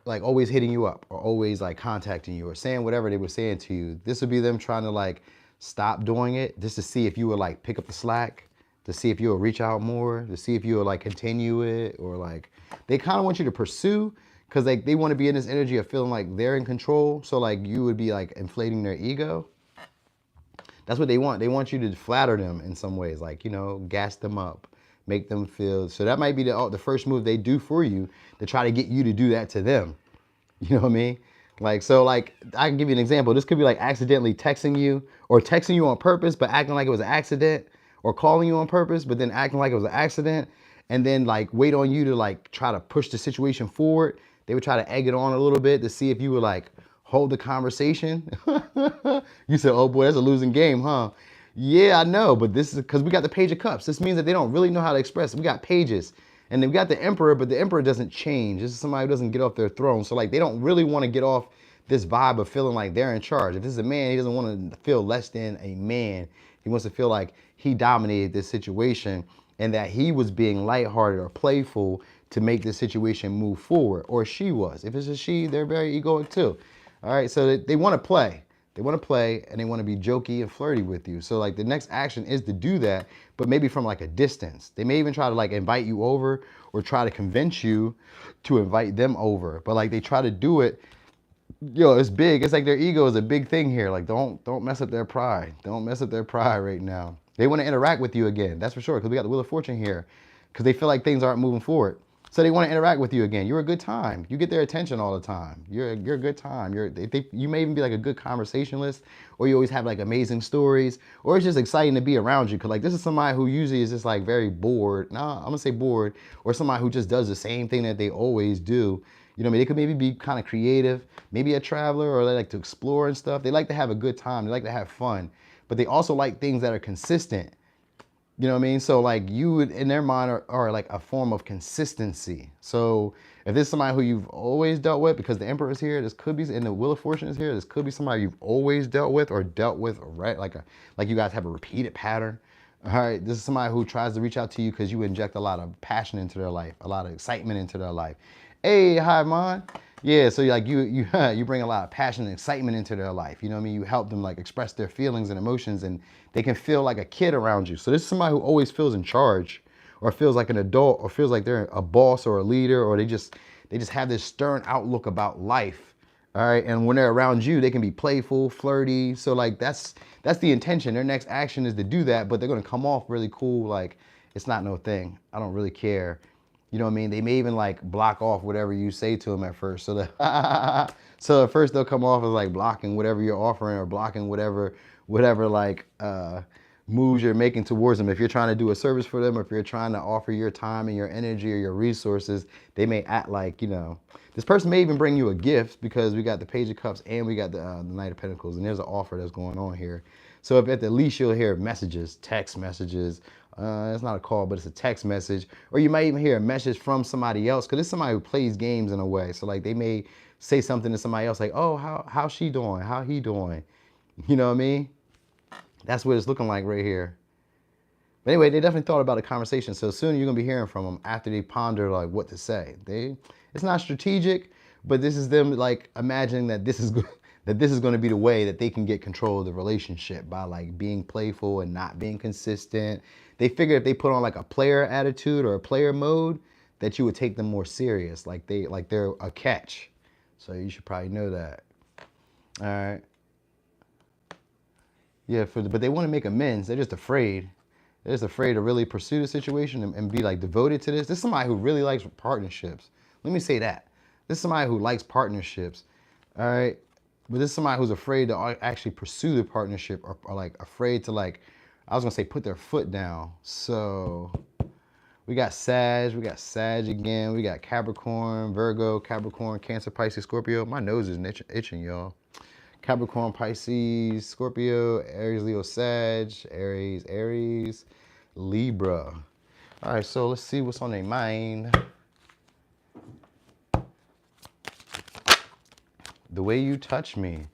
like always hitting you up or always like contacting you or saying whatever they were saying to you. This would be them trying to like stop doing it just to see if you would like pick up the slack, to see if you will reach out more, to see if you will like continue it, or like they kind of want you to pursue because like they want to be in this energy of feeling like they're in control. So like you would be like inflating their ego. That's what they want. They want you to flatter them in some ways, like, you know, gas them up, make them feel. So that might be the first move they do for you to try to get you to do that to them. You know what I mean? Like, so like, I can give you an example. This could be like accidentally texting you or texting you on purpose, but acting like it was an accident, or calling you on purpose, but then acting like it was an accident, and then like wait on you to like try to push the situation forward. They would try to egg it on a little bit to see if you would like hold the conversation. You said, oh boy, that's a losing game, huh? Yeah, I know, but this is because we got the Page of Cups. This means that they don't really know how to express it. We got pages. And then we got the Emperor, but the Emperor doesn't change. This is somebody who doesn't get off their throne. So like they don't really want to get off this vibe of feeling like they're in charge. If this is a man, he doesn't want to feel less than a man. He wants to feel like he dominated this situation and that he was being lighthearted or playful to make this situation move forward, or she was. If it's a she, they're very egoic too. All right, so they want to play. They want to play and they want to be jokey and flirty with you. So like the next action is to do that, but maybe from like a distance. They may even try to like invite you over or try to convince you to invite them over. But like they try to do it, yo, it's big. It's like their ego is a big thing here. Like don't mess up their pride. Don't mess up their pride right now. They want to interact with you again. That's for sure. Because we got the Wheel of Fortune here. Because they feel like things aren't moving forward. So they want to interact with you again. You're a good time. You get their attention all the time. You're a good time. You may even be like a good conversationalist, or you always have like amazing stories, or it's just exciting to be around you. Cause like this is somebody who usually is just like very bored. Nah, I'm gonna say bored, or somebody who just does the same thing that they always do. You know what I mean? They could maybe be kind of creative, maybe a traveler, or they like to explore and stuff. They like to have a good time. They like to have fun, but they also like things that are consistent. You know what I mean? So like you would, in their mind, are like a form of consistency. So if this is somebody who you've always dealt with, because the Emperor is here, this could be, and the Wheel of Fortune is here, this could be somebody you've always dealt with, right? Like you guys have a repeated pattern. All right, this is somebody who tries to reach out to you because you inject a lot of passion into their life, a lot of excitement into their life. Hey, hi, Mon. Yeah, so like you bring a lot of passion and excitement into their life. You know what I mean? You help them like express their feelings and emotions, and they can feel like a kid around you. So this is somebody who always feels in charge, or feels like an adult, or feels like they're a boss or a leader, or they just have this stern outlook about life. All right, and when they're around you, they can be playful, flirty. So like that's the intention. Their next action is to do that, but they're gonna come off really cool, like it's not no thing. I don't really care. You know what I mean? They may even like block off whatever you say to them at first. So so at first they'll come off as like blocking whatever you're offering, or blocking whatever like moves you're making towards them. If you're trying to do a service for them, or if you're trying to offer your time and your energy or your resources, they may act like, you know, this person may even bring you a gift, because we got the Page of Cups and we got the Knight of Pentacles, and there's an offer that's going on here. So if at the least you'll hear messages, text messages, it's not a call, but it's a text message, or you might even hear a message from somebody else, because it's somebody who plays games in a way. So like they may say something to somebody else like, oh, how's she doing? How he doing? You know what I mean? That's what it's looking like right here. But anyway, they definitely thought about a conversation. So soon you're gonna be hearing from them after they ponder like what to say. It's not strategic, but this is them like imagining that this is that this is going to be the way that they can get control of the relationship by like being playful and not being consistent. They figure if they put on like a player attitude or a player mode, that you would take them more serious, like they're a catch. So you should probably know that. All right. Yeah, but they want to make amends. They're just afraid. They're just afraid to really pursue the situation and be like devoted to this. This is somebody who really likes partnerships. Let me say that. This is somebody who likes partnerships. All right. But this is somebody who's afraid to actually pursue the partnership or like afraid to like, I was gonna say put their foot down. So we got Sag again. We got Capricorn, Virgo, Capricorn, Cancer, Pisces, Scorpio. My nose is itching, y'all. Capricorn, Pisces, Scorpio, Aries, Leo, Sag, Aries, Libra. All right, so let's see what's on their mind. The way you touch me.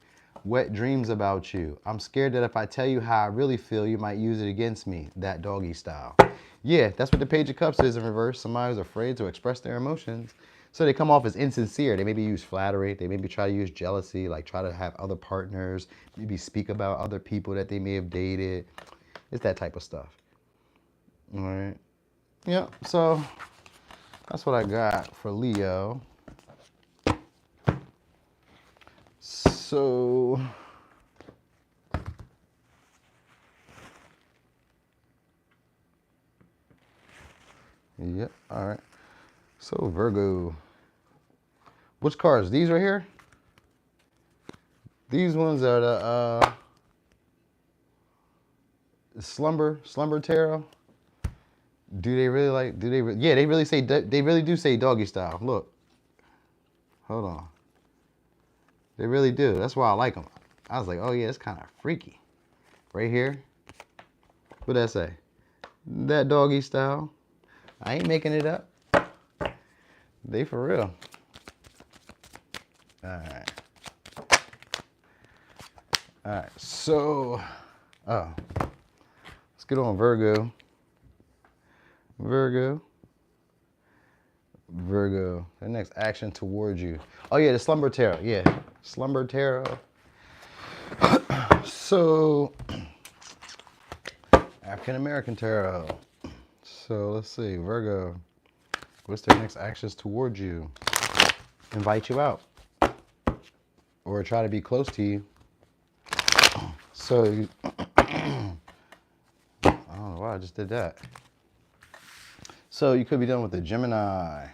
Wet dreams about you. I'm scared that if I tell you how I really feel, you might use it against me. That doggy style. Yeah, that's what the Page of Cups is in reverse. Somebody who's afraid to express their emotions. So they come off as insincere. They maybe use flattery. They maybe try to use jealousy, like try to have other partners, maybe speak about other people that they may have dated. It's that type of stuff. All right. Yeah, so that's what I got for Leo. So, yep, all right. So Virgo, which cards? These right here? These ones are the slumber tarot. Do they really like, yeah, they really do say doggy style. Look, hold on. They really do. That's why I like them. I was like, oh yeah, it's kind of freaky. Right here. What did I say? That doggy style. I ain't making it up. They for real. All right. All right. So, let's get on Virgo. Virgo. The next action towards you. Oh yeah, the slumber tarot. Yeah, slumber tarot. So, African American tarot. So let's see, Virgo. What's their next actions towards you? Invite you out, or try to be close to you. So, I don't know why I just did that. So you could be done with the Gemini.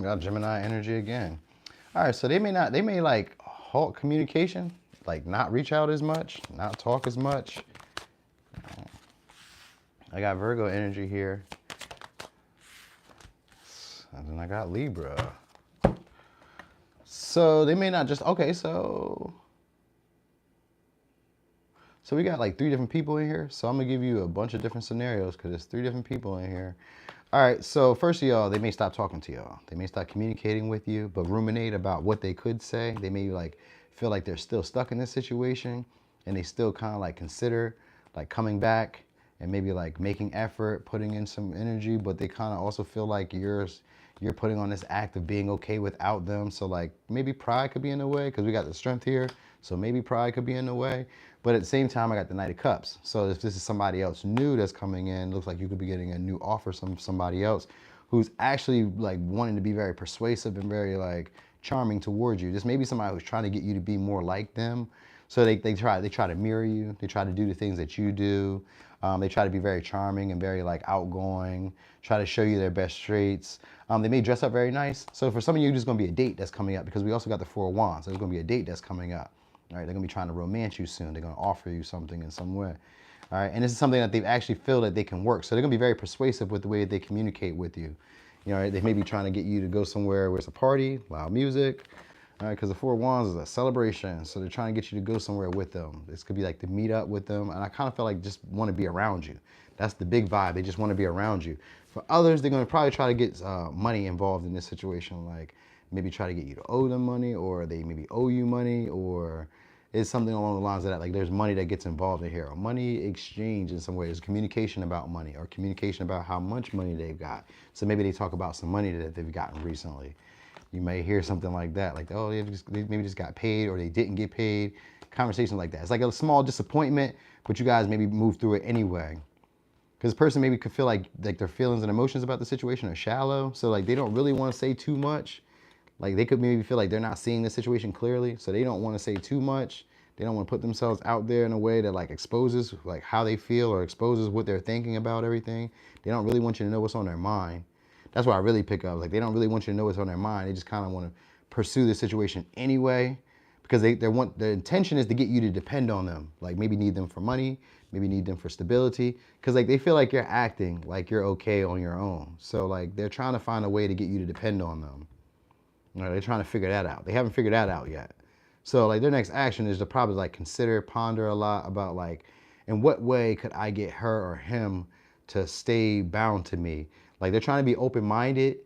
Got Gemini energy again. All right, so they may like halt communication, like not reach out as much, not talk as much. I got Virgo energy here. And then I got Libra. So they may not just, okay, so we got like 3 different people in here. So I'm gonna give you a bunch of different scenarios because there's 3 different people in here. All right, so first of y'all, they may stop talking to y'all. They may stop communicating with you, but ruminate about what they could say. They may like feel like they're still stuck in this situation and they still kind of like consider like coming back and maybe like making effort, putting in some energy, but they kind of also feel like you're putting on this act of being okay without them. So like maybe pride could be in the way because we got the Strength here. So maybe pride could be in the way. But at the same time, I got the Knight of Cups. So if this is somebody else new that's coming in, looks like you could be getting a new offer from somebody else who's actually like wanting to be very persuasive and very like charming towards you. This may be somebody who's trying to get you to be more like them. So they try to mirror you. They try to do the things that you do. They try to be very charming and very like outgoing, try to show you their best traits. They may dress up very nice. So for some of you, there's gonna be a date that's coming up because we also got the 4 of Wands. So there's gonna be a date that's coming up. All right, they're gonna be trying to romance you soon. They're gonna offer you something in some way. All right, and this is something that they've actually feel that they can work. So they're gonna be very persuasive with the way that they communicate with you. You know, they may be trying to get you to go somewhere where it's a party, loud music. All right, because the 4 of Wands is a celebration. So they're trying to get you to go somewhere with them. This could be like to meet up with them. And I kind of feel like just want to be around you. That's the big vibe. They just want to be around you. For others, they're going to probably try to get money involved in this situation. Like maybe try to get you to owe them money, or they maybe owe you money, or is something along the lines of that. Like there's money that gets involved in here, or money exchange in some way. There's communication about money, or communication about how much money they've got. So maybe they talk about some money that they've gotten recently. You may hear something like that, like, oh, they maybe just got paid, or they didn't get paid. Conversations like that. It's like a small disappointment, but you guys maybe move through it anyway. Because this person maybe could feel like their feelings and emotions about the situation are shallow. So like they don't really want to say too much. Like they could maybe feel like they're not seeing the situation clearly. So they don't want to say too much. They don't want to put themselves out there in a way that like exposes like how they feel or exposes what they're thinking about everything. They don't really want you to know what's on their mind. That's what I really pick up. Like they don't really want you to know what's on their mind. They just kind of want to pursue the situation anyway. Because their intention is to get you to depend on them. Like maybe need them for money, maybe need them for stability. Because like they feel like you're acting like you're okay on your own. So like they're trying to find a way to get you to depend on them. You know, they're trying to figure that out. They haven't figured that out yet. So like their next action is to probably like consider, ponder a lot about like, in what way could I get her or him to stay bound to me? Like they're trying to be open-minded.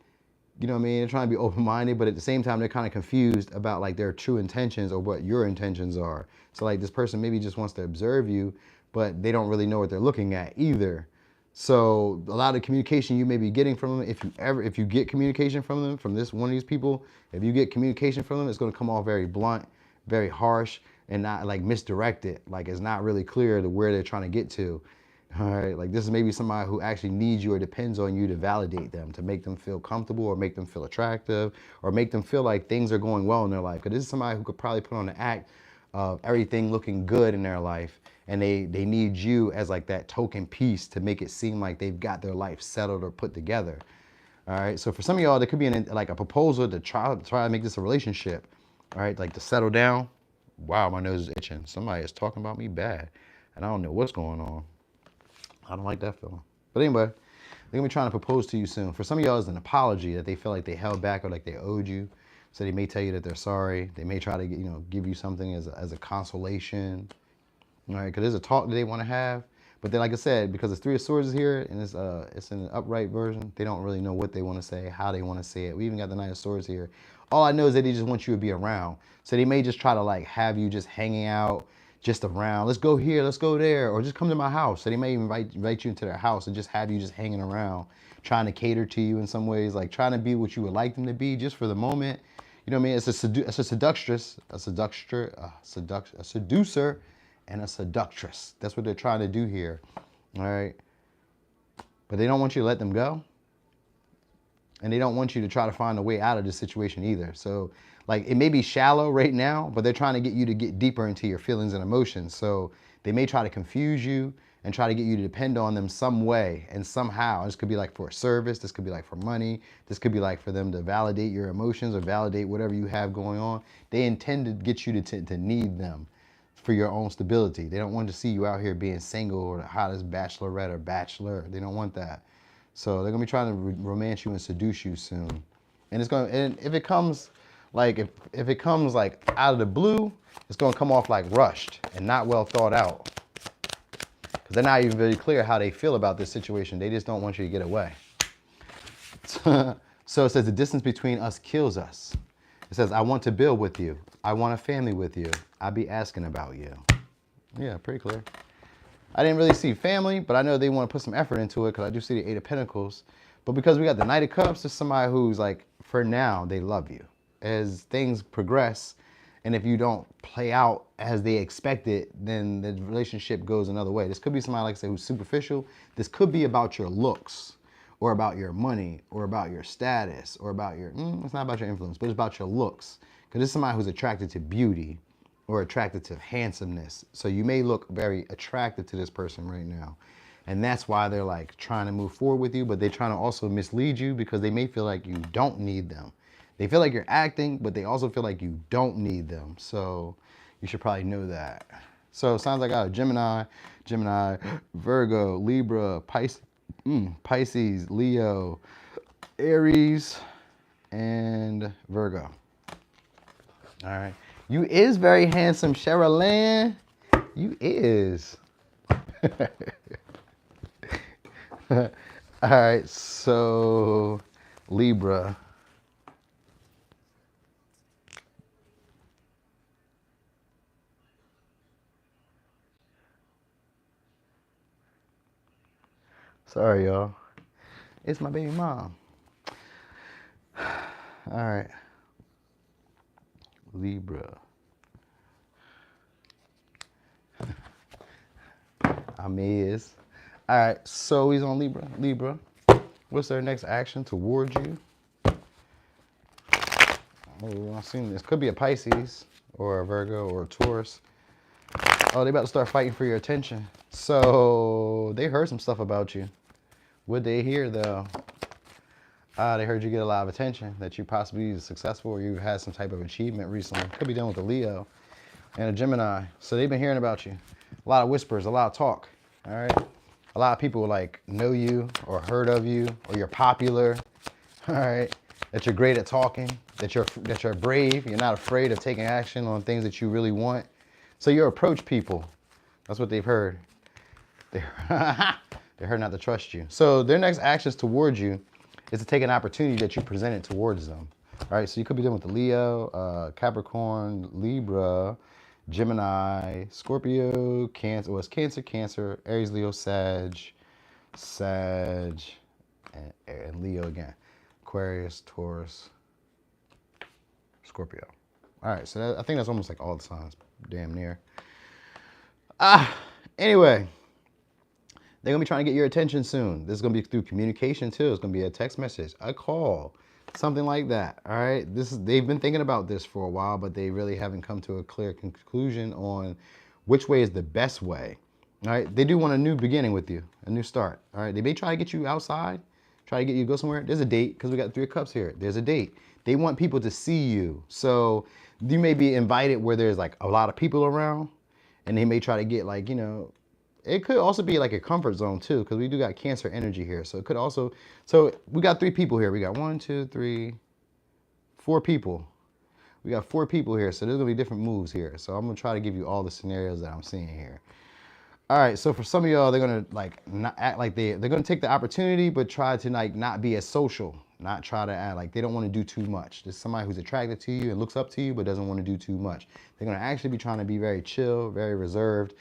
You know what I mean? They're trying to be open-minded, but at the same time, they're kind of confused about like their true intentions or what your intentions are. So like this person maybe just wants to observe you, but they don't really know what they're looking at either. So a lot of communication you may be getting from them, if you get communication from them, from one of these people, if you get communication from them, it's going to come off very blunt, very harsh, and not like misdirected. Like it's not really clear to where they're trying to get to. All right, like this is maybe somebody who actually needs you or depends on you to validate them, to make them feel comfortable or make them feel attractive or make them feel like things are going well in their life. Because this is somebody who could probably put on the act of everything looking good in their life, and they need you as like that token piece to make it seem like they've got their life settled or put together. All right, so for some of y'all, there could be like a proposal to try to make this a relationship. All right, like to settle down. Wow, my nose is itching. Somebody is talking about me bad, and I don't know what's going on. I don't like that feeling. But anyway, they're gonna be trying to propose to you soon. For some of y'all, it's an apology that they feel like they held back or like they owed you. So they may tell you that they're sorry. They may try to give you something as a consolation. All right, because there's a talk that they want to have. But then, like I said, because it's Three of Swords is here and it's in an upright version, they don't really know what they want to say, how they want to say it. We even got the Knight of Swords here. All I know is that they just want you to be around. So they may just try to like have you just hanging out, just around. Let's go here, let's go there, or just come to my house. So they may invite you into their house and just have you just hanging around, trying to cater to you in some ways, like trying to be what you would like them to be just for the moment. You know what I mean? It's a seducer, and a seductress. That's what they're trying to do here. All right. But they don't want you to let them go. And they don't want you to try to find a way out of this situation either. So like it may be shallow right now, but they're trying to get you to get deeper into your feelings and emotions. So they may try to confuse you and try to get you to depend on them some way and somehow. This could be like for a service. This could be like for money. This could be like for them to validate your emotions or validate whatever you have going on. They intend to get you to need them for your own stability. They don't want to see you out here being single or the hottest bachelorette or bachelor. They don't want that. So they're gonna be trying to romance you and seduce you soon. And if it comes like if it comes like out of the blue, it's gonna come off like rushed and not well thought out. Because they're not even very clear how they feel about this situation. They just don't want you to get away. So it says the distance between us kills us. It says, I want to build with you. I want a family with you. I be asking about you. Yeah, pretty clear. I didn't really see family, but I know they want to put some effort into it because I do see the Eight of Pentacles. But because we got the Knight of Cups, there's somebody who's like, for now, they love you. As things progress, and if you don't play out as they expected, then the relationship goes another way. This could be somebody, like I say, who's superficial. This could be about your looks, or about your money, or about your status, or about your, it's not about your influence, but it's about your looks. Because this is somebody who's attracted to beauty, or attracted to handsomeness. So you may look very attractive to this person right now. And that's why they're like trying to move forward with you, but they're trying to also mislead you because they may feel like you don't need them. They feel like you're acting, but they also feel like you don't need them. So you should probably know that. So it sounds like I got Gemini, Virgo, Libra, Pisces, Leo, Aries, and Virgo. All right. You is very handsome, Sherilyn. You is. All right, so Libra. Sorry, y'all. It's my baby mom. All right. Libra. I'm is. All right, so he's on Libra. Libra, what's their next action towards you? Oh, I've seen this. Could be a Pisces or a Virgo or a Taurus. Oh, they about to start fighting for your attention. So they heard some stuff about you. What they hear though? They heard you get a lot of attention, that you possibly be successful or you had some type of achievement recently. Could be done with a Leo and a Gemini. So they've been hearing about you. A lot of whispers, a lot of talk. All right. A lot of people like know you or heard of you or you're popular. All right. That you're great at talking, that you're brave. You're not afraid of taking action on things that you really want. So you approach people. That's what they've heard. They heard not to trust you. So their next actions towards you is to take an opportunity that you presented towards them. All right, so you could be dealing with the Leo, Capricorn, Libra, Gemini, Scorpio, Cancer. Well, it's Cancer, Cancer, Aries, Leo, Sag, and Leo again. Aquarius, Taurus, Scorpio. All right, so I think that's almost like all the signs, damn near. Anyway, they're gonna be trying to get your attention soon. This is gonna be through communication too. It's gonna be a text message, a call, something like that. All right, they've been thinking about this for a while, but they really haven't come to a clear conclusion on which way is the best way. All right, they do want a new beginning with you, a new start. All right, they may try to get you outside, try to get you to go somewhere. There's a date because we got 3 of Cups here. There's a date. They want people to see you, so you may be invited where there's like a lot of people around, and they may try to get like, you know. It could also be like a comfort zone too, because we do got Cancer energy here. So it could also, so we got 3 people here. We got 1, 2, 3, 4 people. We got 4 people here. So there's gonna be different moves here. So I'm gonna try to give you all the scenarios that I'm seeing here. All right, so for some of y'all, they're gonna like not act like they're gonna take the opportunity, but try to like not be as social, not try to act like they don't want to do too much. There's somebody who's attracted to you and looks up to you, but doesn't want to do too much. They're gonna actually be trying to be very chill, very reserved,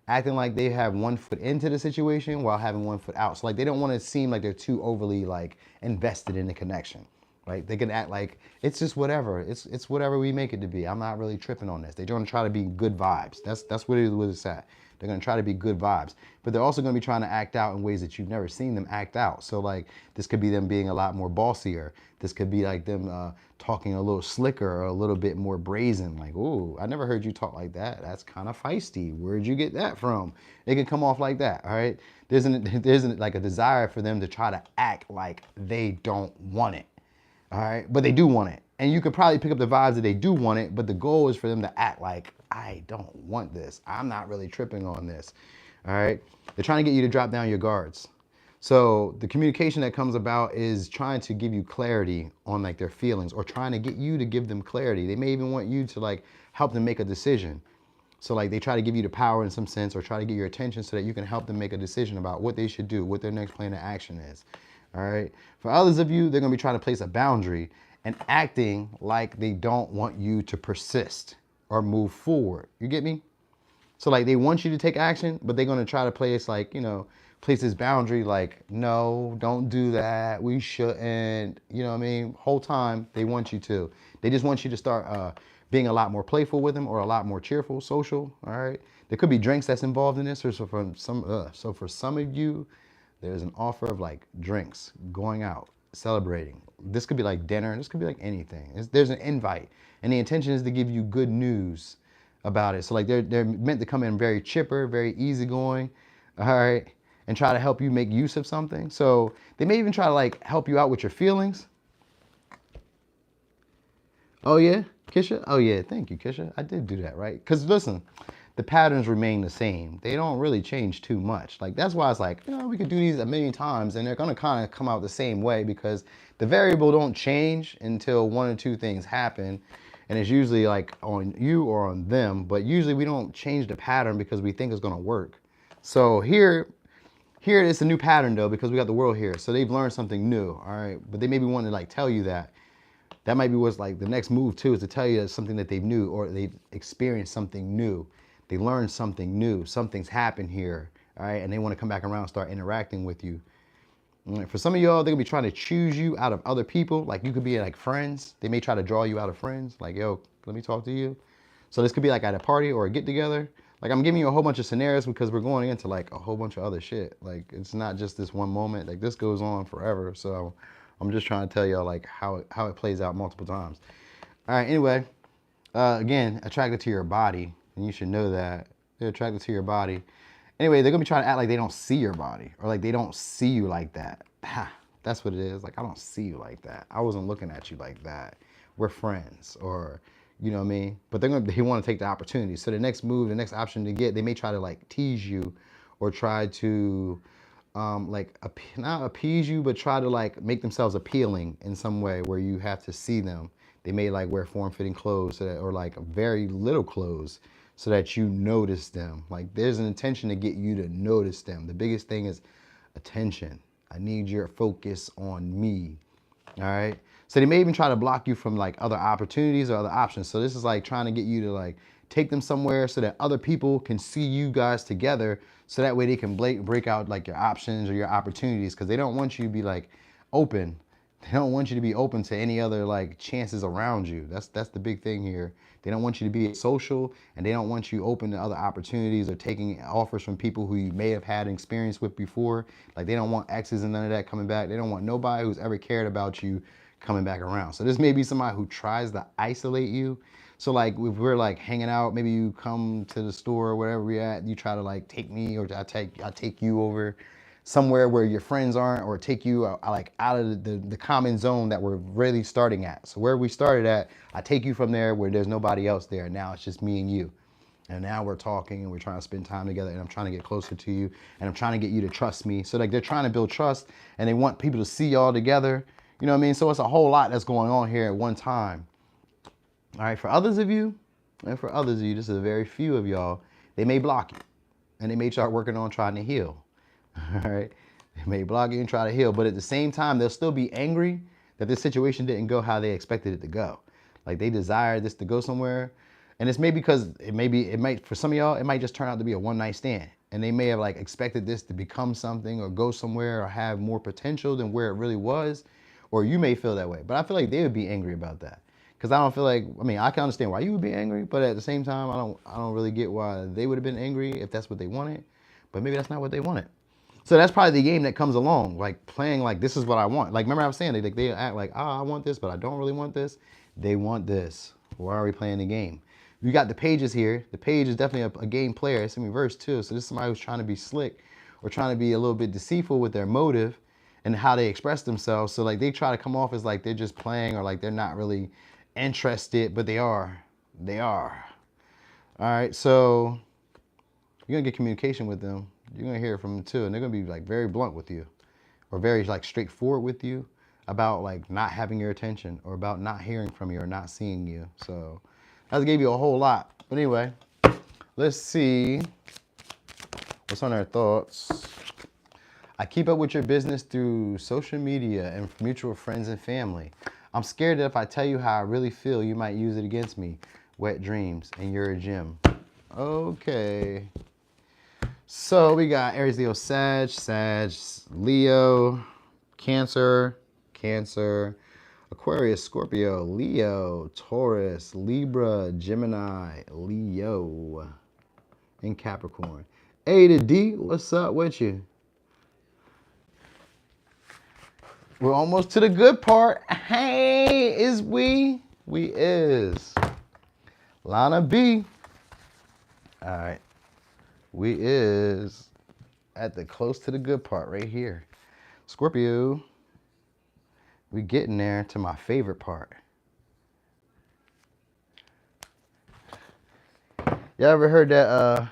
acting like they have 1 foot into the situation while having 1 foot out. So like they don't want to seem like they're too overly like invested in the connection, right? They can act like it's just whatever. It's whatever we make it to be. I'm not really tripping on this. They're going to try to be good vibes. That's what it's at. They're going to try to be good vibes, but they're also going to be trying to act out in ways that you've never seen them act out. So like this could be them being a lot more bossier. This could be like them talking a little slicker or a little bit more brazen. Like, ooh, I never heard you talk like that. That's kind of feisty. Where'd you get that from? It can come off like that. All right. There's like a desire for them to try to act like they don't want it. All right. But they do want it. And you could probably pick up the vibes that they do want it, but the goal is for them to act like, I don't want this. I'm not really tripping on this. All right. They're trying to get you to drop down your guards. So the communication that comes about is trying to give you clarity on like their feelings, or trying to get you to give them clarity. They may even want you to like help them make a decision. So like they try to give you the power in some sense, or try to get your attention so that you can help them make a decision about what they should do, what their next plan of action is. All right. For others of you, they're going to be trying to place a boundary and acting like they don't want you to persist or move forward. You get me? So like they want you to take action, but they're going to try to place like, you know, place this boundary like, no, don't do that. We shouldn't, you know what I mean? Whole time they want you to. They just want you to start being a lot more playful with them, or a lot more cheerful, social. All right. There could be drinks that's involved in this. Or so for some of you, there's an offer of like drinks, going out, celebrating. This could be like dinner. This could be like anything. There's an invite, and the intention is to give you good news about it. So like they're meant to come in very chipper, very easygoing, all right, and try to help you make use of something. So they may even try to like help you out with your feelings. Oh yeah, Kisha? Oh yeah, thank you, Kisha. I did do that, right? Because listen, the patterns remain the same. They don't really change too much. Like that's why it's like, you know, we could do these a million times and they're gonna kind of come out the same way, because the variable don't change until 1 or 2 things happen. And it's usually like on you or on them, but usually we don't change the pattern because we think it's gonna work. So here it's a new pattern though, because we got the world here. So they've learned something new, all right? But they may be wanting to like tell you that. That might be what's like the next move too, is to tell you that something that they've knew, or they've experienced something new. They learned something new. Something's happened here, all right? And they want to come back around and start interacting with you For some of y'all, they're gonna be trying to choose you out of other people. Like you could be like friends. They may try to draw you out of friends. Like, yo, let me talk to you. So this could be like at a party or a get together. Like I'm giving you a whole bunch of scenarios because we're going into like a whole bunch of other shit. Like it's not just this one moment. Like this goes on forever. So I'm just trying to tell y'all like how it plays out multiple times. All right. Anyway, again, attracted to your body, and you should know that they're attracted to your body. Anyway, they're gonna be trying to act like they don't see your body or like they don't see you like that. That's what it is. Like I don't see you like that. I wasn't looking at you like that. We're friends, or you know what I mean? But they want to take the opportunity. So the next move, the next option to get, they may try to like tease you or try to like not appease you, but try to like make themselves appealing in some way where you have to see them. They may like wear form-fitting clothes or like very little clothes so that you notice them. Like there's an intention to get you to notice them. The biggest thing is attention. I need your focus on me. All right. So they may even try to block you from like other opportunities or other options. So this is like trying to get you to like take them somewhere so that other people can see you guys together. So that way they can break out like your options or your opportunities, because they don't want you to be like open. They don't want you to be open to any other like chances around you. That's the big thing here. They don't want you to be social, and they don't want you open to other opportunities or taking offers from people who you may have had experience with before. Like they don't want exes and none of that coming back. They don't want nobody who's ever cared about you coming back around. So this may be somebody who tries to isolate you. So like if we're like hanging out, maybe you come to the store or wherever we're at, you try to like take me, or I take you over somewhere where your friends aren't, or take you like out of the common zone that we're really starting at. So where we started at, I take you from there where there's nobody else there. Now it's just me and you. And now we're talking and we're trying to spend time together, and I'm trying to get closer to you, and I'm trying to get you to trust me. So like they're trying to build trust, and they want people to see y'all together. You know what I mean? So it's a whole lot that's going on here at one time. All right, for others of you, and for others of you, this is a very few of y'all, they may block you, and they may start working on trying to heal. All right, they may block you and try to heal, but at the same time, they'll still be angry that this situation didn't go how they expected it to go. Like they desire this to go somewhere, and it's maybe because it might for some of y'all, it might just turn out to be a one-night stand, and they may have like expected this to become something or go somewhere or have more potential than where it really was, or you may feel that way. But I feel like they would be angry about that. Because I don't feel like, I mean, I can understand why you would be angry, but at the same time, I don't really get why they would have been angry if that's what they wanted. But maybe that's not what they wanted. So that's probably the game that comes along, like playing like this is what I want. Like remember I was saying, they act like, I want this, but I don't really want this. They want this. Why are we playing the game? You got the pages here. The page is definitely a game player. It's in reverse too. So this is somebody who's trying to be slick or trying to be a little bit deceitful with their motive and how they express themselves. So like they try to come off as like they're just playing, or like they're not really interested, but they are. They are. All right, so you're gonna get communication with them. You're gonna hear from them too, and they're gonna be like very blunt with you, or very like straightforward with you about like not having your attention, or about not hearing from you or not seeing you. So that gave you a whole lot. But anyway, let's see what's on their thoughts. I keep up with your business through social media and mutual friends and family. I'm scared that if I tell you how I really feel, you might use it against me. Wet dreams, and you're a gem. Okay. So we got Aries, Leo, Sag, Leo, Cancer, Aquarius, Scorpio, Leo, Taurus, Libra, Gemini, Leo, and Capricorn. A to D, what's up with you? We're almost to the good part. Hey, is we? We is. Lana B. All right. We is at the close to the good part right here. Scorpio. We getting there to my favorite part. You ever heard that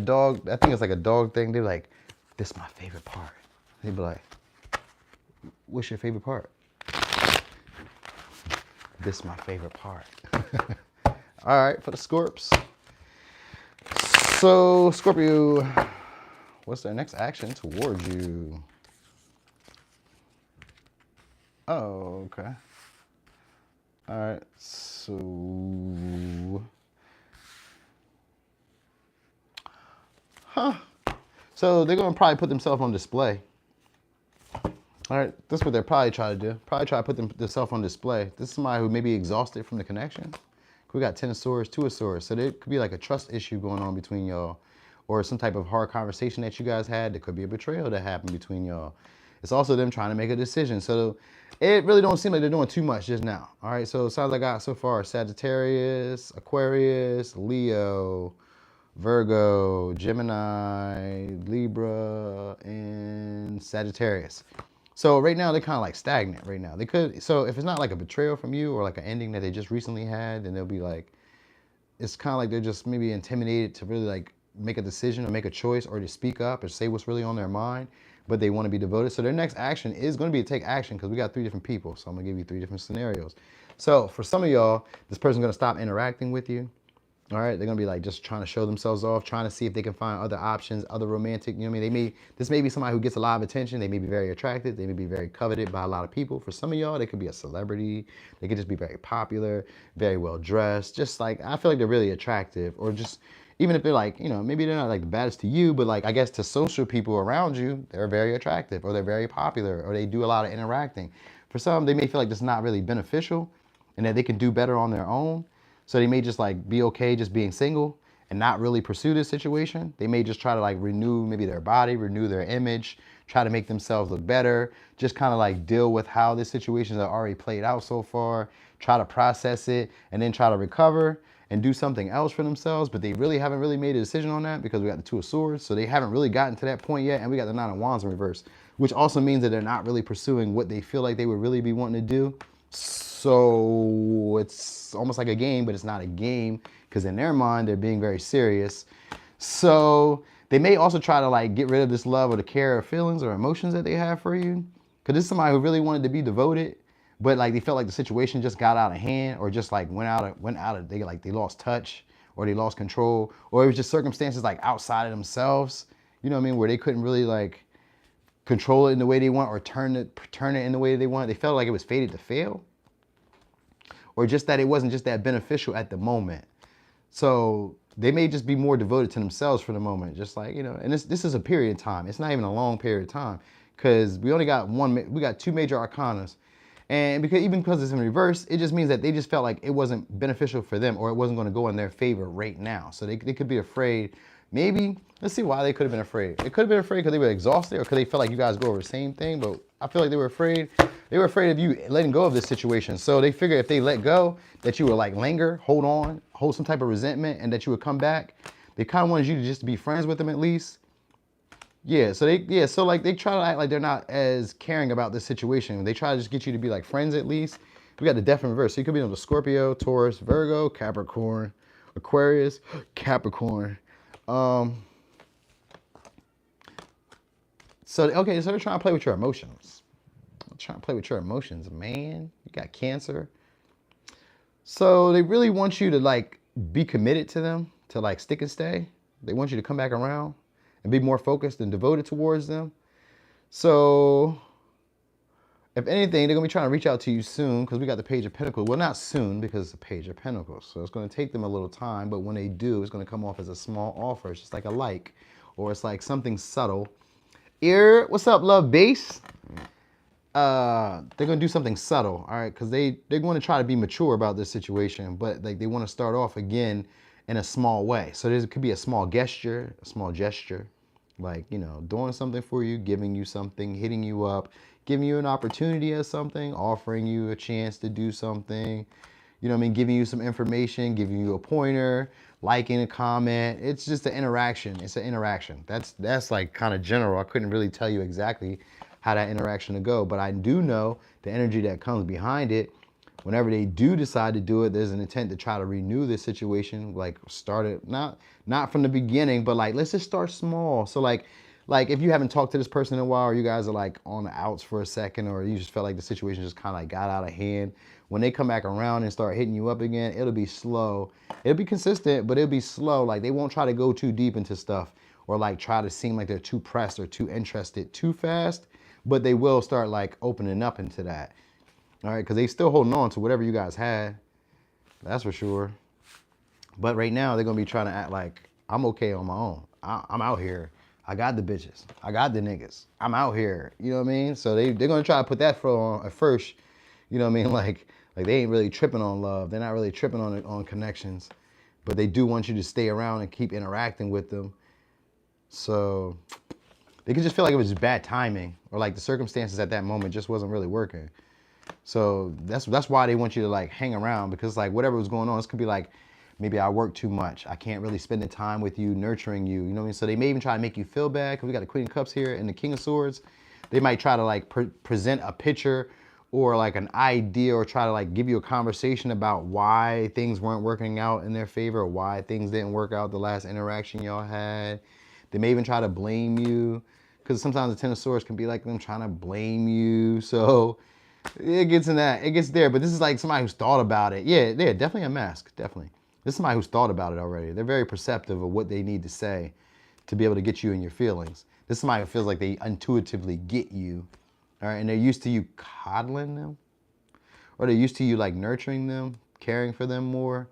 dog? I think it's like a dog thing. They're like, this is my favorite part. They be like, what's your favorite part? This is my favorite part. All right, for the Scorps. So, Scorpio, what's their next action towards you? Oh, okay. All right, so... So they're going to probably put themselves on display. All right, that's what they're probably trying to do. Probably try to put themselves on display. This is somebody who may be exhausted from the connection. We got 10 of swords, 2 of swords. So there could be like a trust issue going on between y'all, or some type of hard conversation that you guys had. There could be a betrayal that happened between y'all. It's also them trying to make a decision. So it really don't seem like they're doing too much just now. All right, so signs I got so far: Sagittarius, Aquarius, Leo, Virgo, Gemini, Libra, and Sagittarius. So right now they're kind of like stagnant right now. They could, so if it's not like a betrayal from you or like an ending that they just recently had, then they'll be like, it's kind of like they're just maybe intimidated to really like make a decision or make a choice or to speak up or say what's really on their mind, but they want to be devoted. So their next action is going to be to take action, because we got 3 different people. So I'm gonna give you 3 different scenarios. So for some of y'all, this person's gonna stop interacting with you. All right, they're gonna be like just trying to show themselves off, trying to see if they can find other options, other romantic, you know what I mean? This may be somebody who gets a lot of attention. They may be very attractive. They may be very coveted by a lot of people. For some of y'all, they could be a celebrity. They could just be very popular, very well dressed. Just like, I feel like they're really attractive, or just, even if they're like, you know, maybe they're not like the baddest to you, but like, I guess to social people around you, they're very attractive, or they're very popular, or they do a lot of interacting. For some, they may feel like this is not really beneficial and that they can do better on their own. So they may just like be okay just being single and not really pursue this situation. They may just try to like renew maybe their body, renew their image, try to make themselves look better, just kind of like deal with how this situation has already played out so far, try to process it, and then try to recover and do something else for themselves. But they really haven't really made a decision on that, because we got the 2 of swords. So they haven't really gotten to that point yet. And we got the 9 of wands in reverse, which also means that they're not really pursuing what they feel like they would really be wanting to do. So it's almost like a game, but it's not a game, because in their mind, they're being very serious. So they may also try to like get rid of this love or the care or feelings or emotions that they have for you. Because this is somebody who really wanted to be devoted, but like they felt like the situation just got out of hand, or just like went out of they lost touch, or they lost control, or it was just circumstances like outside of themselves. You know what I mean? Where they couldn't really like control it in the way they want, or turn it in the way they want. They felt like it was fated to fail, or just that it wasn't just that beneficial at the moment. So they may just be more devoted to themselves for the moment, just like, you know, and this is a period of time. It's not even a long period of time, because we only got we got 2 major arcanas. And because it's in reverse, it just means that they just felt like it wasn't beneficial for them, or it wasn't going to go in their favor right now. So they could be afraid. Maybe, let's see why they could have been afraid. It could have been afraid because they were exhausted, or because they felt like you guys go over the same thing. But I feel like they were afraid. They were afraid of you letting go of this situation. So they figured if they let go, that you would like linger, hold on, hold some type of resentment, and that you would come back. They kind of wanted you to just be friends with them at least. Yeah, so like they try to act like they're not as caring about this situation. They try to just get you to be like friends at least. We got the death in reverse. So you could be on the Scorpio, Taurus, Virgo, Capricorn, Aquarius, Capricorn. So okay, so they're trying to play with your emotions. I'm trying to play with your emotions, man. You got Cancer. So they really want you to like be committed to them, to like stick and stay. They want you to come back around and be more focused and devoted towards them. So if anything, they're gonna be trying to reach out to you soon, because we got the Page of Pentacles. Well, not soon, because it's the Page of Pentacles. So it's gonna take them a little time, but when they do, it's gonna come off as a small offer. It's just like a like, or it's like something subtle. What's up, love base? They're gonna do something subtle, all right? Because they're going to try to be mature about this situation, but like they want to start off again in a small way. So there could be a small gesture, like, you know, doing something for you, giving you something, hitting you up, giving you an opportunity at something, offering you a chance to do something, you know what I mean, giving you some information, giving you a pointer, liking a comment. It's just an interaction. It's an interaction. That's like kind of general. I couldn't really tell you exactly how that interaction to go, but I do know the energy that comes behind it. Whenever they do decide to do it, there's an intent to try to renew this situation, like start it, not from the beginning, but like, let's just start small. So like if you haven't talked to this person in a while, or you guys are like on the outs for a second, or you just felt like the situation just kind of like got out of hand, when they come back around and start hitting you up again, it'll be slow. It'll be consistent, but it'll be slow. Like they won't try to go too deep into stuff, or like try to seem like they're too pressed or too interested too fast, but they will start like opening up into that. All right, because they still holding on to whatever you guys had. That's for sure. But right now, they're going to be trying to act like, I'm okay on my own. I'm out here. I got the bitches. I got the niggas. I'm out here. You know what I mean? So they're going to try to put that on at first. You know what I mean? Like they ain't really tripping on love. They're not really tripping on connections. But they do want you to stay around and keep interacting with them. So they could just feel like it was just bad timing, or like the circumstances at that moment just wasn't really working. So that's why they want you to like hang around, because like whatever was going on, this could be like, maybe I work too much. I can't really spend the time with you, nurturing you. You know what I mean? So they may even try to make you feel bad, because we got the Queen of Cups here and the King of Swords. They might try to like present a picture or like an idea, or try to like give you a conversation about why things weren't working out in their favor, or why things didn't work out the last interaction y'all had. They may even try to blame you, because sometimes the Ten of Swords can be like them trying to blame you. So it gets in that, it gets there. But this is like somebody who's thought about it. Yeah, definitely a mask, definitely. This is somebody who's thought about it already. They're very perceptive of what they need to say to be able to get you in your feelings. This is somebody who feels like they intuitively get you, all right? And they're used to you coddling them, or they're used to you like nurturing them, caring for them more.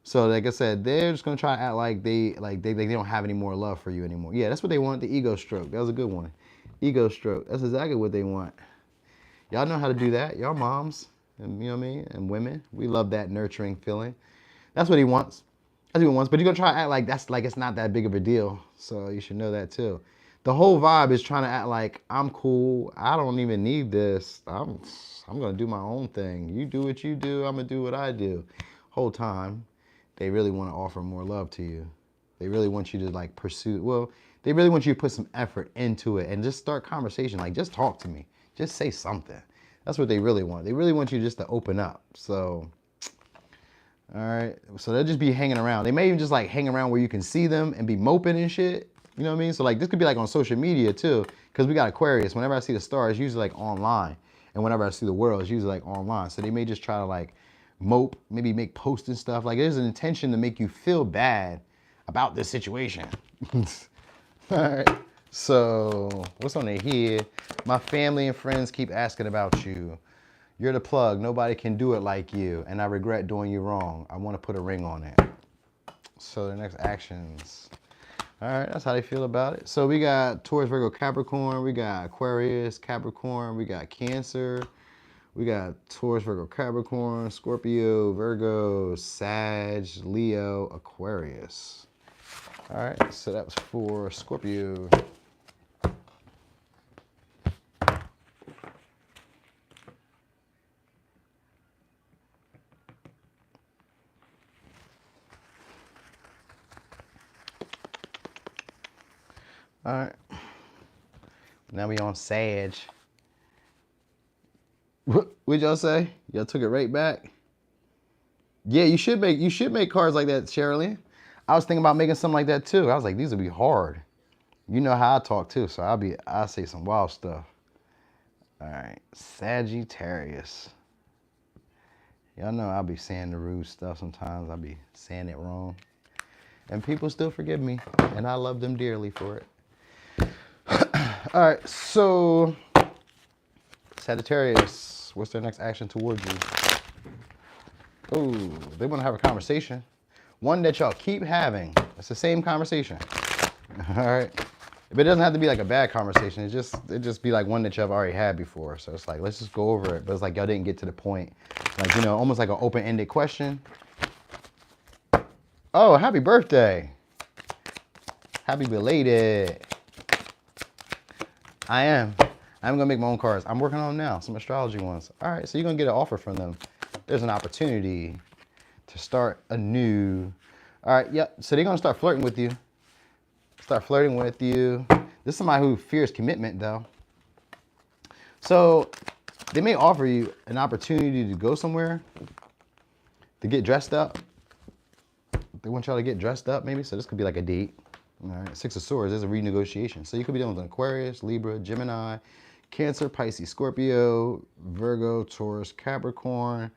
So like I said, they're just gonna try to act like they don't have any more love for you anymore. Yeah, that's what they want, the ego stroke. That was a good one. Ego stroke. That's exactly what they want. Y'all know how to do that. Y'all moms, and you know what I mean, and women. We love that nurturing feeling. That's what he wants. That's what he wants. But you're gonna try to act like that's like it's not that big of a deal. So you should know that too. The whole vibe is trying to act like I'm cool. I don't even need this. I'm gonna do my own thing. You do what you do. I'm gonna do what I do. Whole time, they really want to offer more love to you. They really want you to like pursue. Well, they really want you to put some effort into it and just start conversation. Like, just talk to me. Just say something. That's what they really want. They really want you just to open up. So, all right. So they'll just be hanging around. They may even just like hang around where you can see them and be moping and shit. You know what I mean? So like this could be like on social media too, because we got Aquarius. Whenever I see the stars, it's usually like online. And whenever I see the world, it's usually like online. So they may just try to like mope, maybe make posts and stuff. Like there's an intention to make you feel bad about this situation. All right. So what's on here? My family and friends keep asking about you. You're the plug. Nobody can do it like you. And I regret doing you wrong. I want to put a ring on it. So the next actions. All right, that's how they feel about it. So we got Taurus, Virgo, Capricorn. We got Aquarius, Capricorn. We got Cancer. We got Taurus, Virgo, Capricorn, Scorpio, Virgo, Sag, Leo, Aquarius. All right, so that was for Scorpio. All right, now we on Sag. What'd y'all say? Y'all took it right back? Yeah, you should make cards like that, Sherilyn. I was thinking about making something like that too. I was like, these would be hard. You know how I talk too, so I'll say some wild stuff. All right, Sagittarius. Y'all know I'll be saying the rude stuff sometimes. I'll be saying it wrong. And people still forgive me, and I love them dearly for it. All right, so Sagittarius, what's their next action towards you? Oh, they want to have a conversation. One that y'all keep having. It's the same conversation. All right. But it doesn't have to be like a bad conversation. It just be like one that y'all have already had before. So it's like, let's just go over it. But it's like y'all didn't get to the point. Like, you know, almost like an open-ended question. Oh, happy birthday. Happy belated. I'm gonna make my own cards. I'm working on them now, some astrology ones. All right, so you're gonna get an offer from them. There's an opportunity to start anew. All right, yep. So they're gonna start flirting with you. Start flirting with you. This is somebody who fears commitment, though. So they may offer you an opportunity to go somewhere, to get dressed up. They want y'all to get dressed up, maybe. So this could be like a date. All right, Six of Swords, there's a renegotiation. So you could be dealing with an Aquarius, Libra, Gemini, Cancer, Pisces, Scorpio, Virgo, Taurus, Capricorn,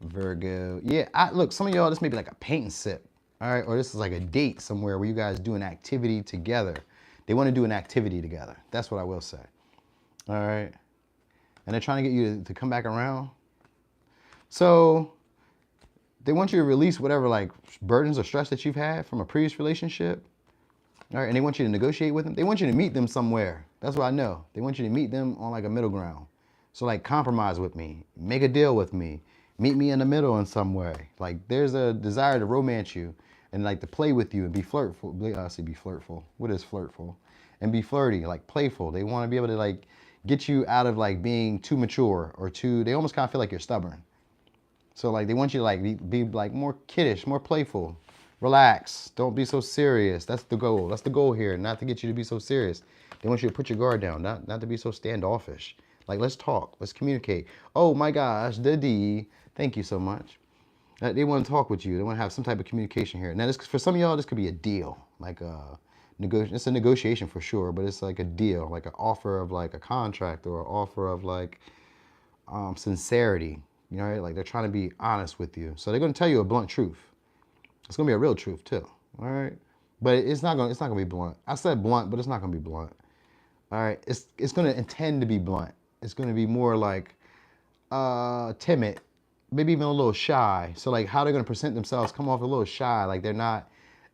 Virgo. Yeah, look, some of y'all, this may be like a paint and sip, all right? Or this is like a date somewhere where you guys do an activity together. They want to do an activity together. That's what I will say, all right? And they're trying to get you to come back around. So they want you to release whatever like burdens or stress that you've had from a previous relationship. All right, and they want you to negotiate with them. They want you to meet them somewhere. That's what I know. They want you to meet them on like a middle ground. So like compromise with me, make a deal with me, meet me in the middle in some way. Like there's a desire to romance you and like to play with you and be flirtful. I say be flirtful. What is flirtful? And be flirty, like playful. They want to be able to like get you out of like being too mature or too, they almost kind of feel like you're stubborn. So like they want you to like be like more kiddish, more playful. Relax. Don't be so serious. That's the goal. That's the goal here. Not to get you to be so serious. They want you to put your guard down, not to be so standoffish. Like, let's talk. Let's communicate. Oh my gosh, Daddy. Thank you so much. They want to talk with you. They want to have some type of communication here. Now, this, for some of y'all, this could be a deal. Like it's a negotiation for sure, but it's like a deal, like an offer of like a contract or an offer of like sincerity. You know, right? Like they're trying to be honest with you. So they're going to tell you a blunt truth. It's gonna be a real truth too, all right? But it's not gonna be blunt. I said blunt, but it's not gonna be blunt. All right, it's gonna intend to be blunt. It's gonna be more like timid, maybe even a little shy. So like how they're gonna present themselves, come off a little shy, like they're not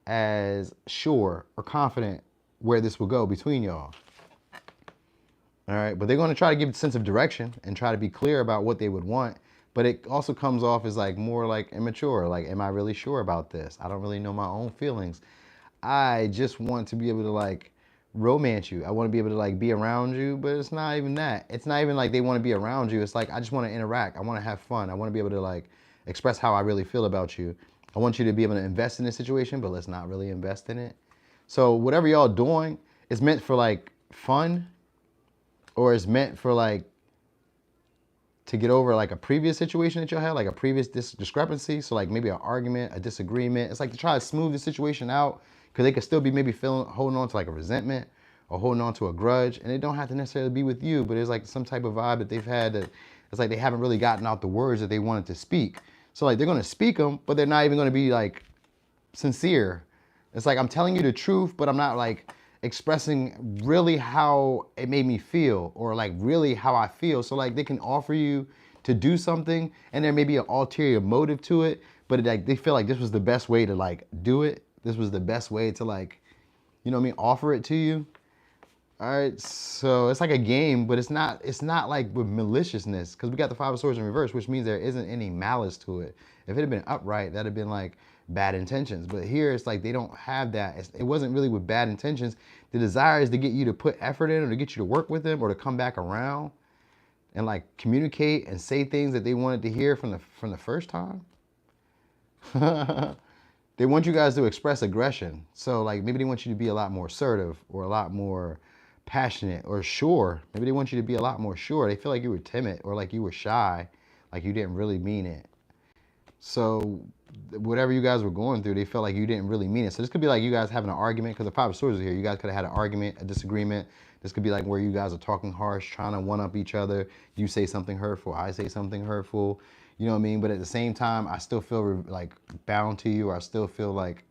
as sure or confident where this will go between y'all. All right, but they're gonna try to give a sense of direction and try to be clear about what they would want. But it also comes off as like more like immature. Like, am I really sure about this? I don't really know my own feelings. I just want to be able to like romance you. I want to be able to like be around you, but it's not even that. It's not even like they want to be around you. It's like, I just want to interact. I want to have fun. I want to be able to like express how I really feel about you. I want you to be able to invest in this situation, but let's not really invest in it. So whatever y'all doing is meant for like fun, or is meant for like to get over like a previous situation that y'all had, like a previous discrepancy. So like maybe an argument, a disagreement. It's like to try to smooth the situation out, because they could still be maybe holding on to like a resentment or holding on to a grudge. And it don't have to necessarily be with you, but there's like some type of vibe that they've had that it's like they haven't really gotten out the words that they wanted to speak. So like they're going to speak them, but they're not even going to be like sincere. It's like, I'm telling you the truth, but I'm not like expressing really how it made me feel, or like really how I feel. So like they can offer you to do something and there may be an ulterior motive to it, but like they feel like this was the best way to like do it. This was the best way to like, you know what I mean, offer it to you. All right, so it's like a game, but it's not like with maliciousness, because we got the Five of Swords in reverse, which means there isn't any malice to it. If it had been upright, that'd have been like bad intentions. But here it's like they don't have that. It wasn't really with bad intentions. The desire is to get you to put effort in, or to get you to work with them, or to come back around and like communicate and say things that they wanted to hear from the first time. They want you guys to express aggression. So like maybe they want you to be a lot more assertive, or a lot more passionate, or sure. Maybe they want you to be a lot more sure. They feel like you were timid, or like you were shy, like you didn't really mean it. So whatever you guys were going through, they felt like you didn't really mean it. So this could be like you guys having an argument, because the Five of Swords are here. You guys could have had an argument, a disagreement. This could be like where you guys are talking harsh, trying to one up each other. You say something hurtful, I say something hurtful. You know what I mean? But at the same time, I still feel like bound to you, or I still feel like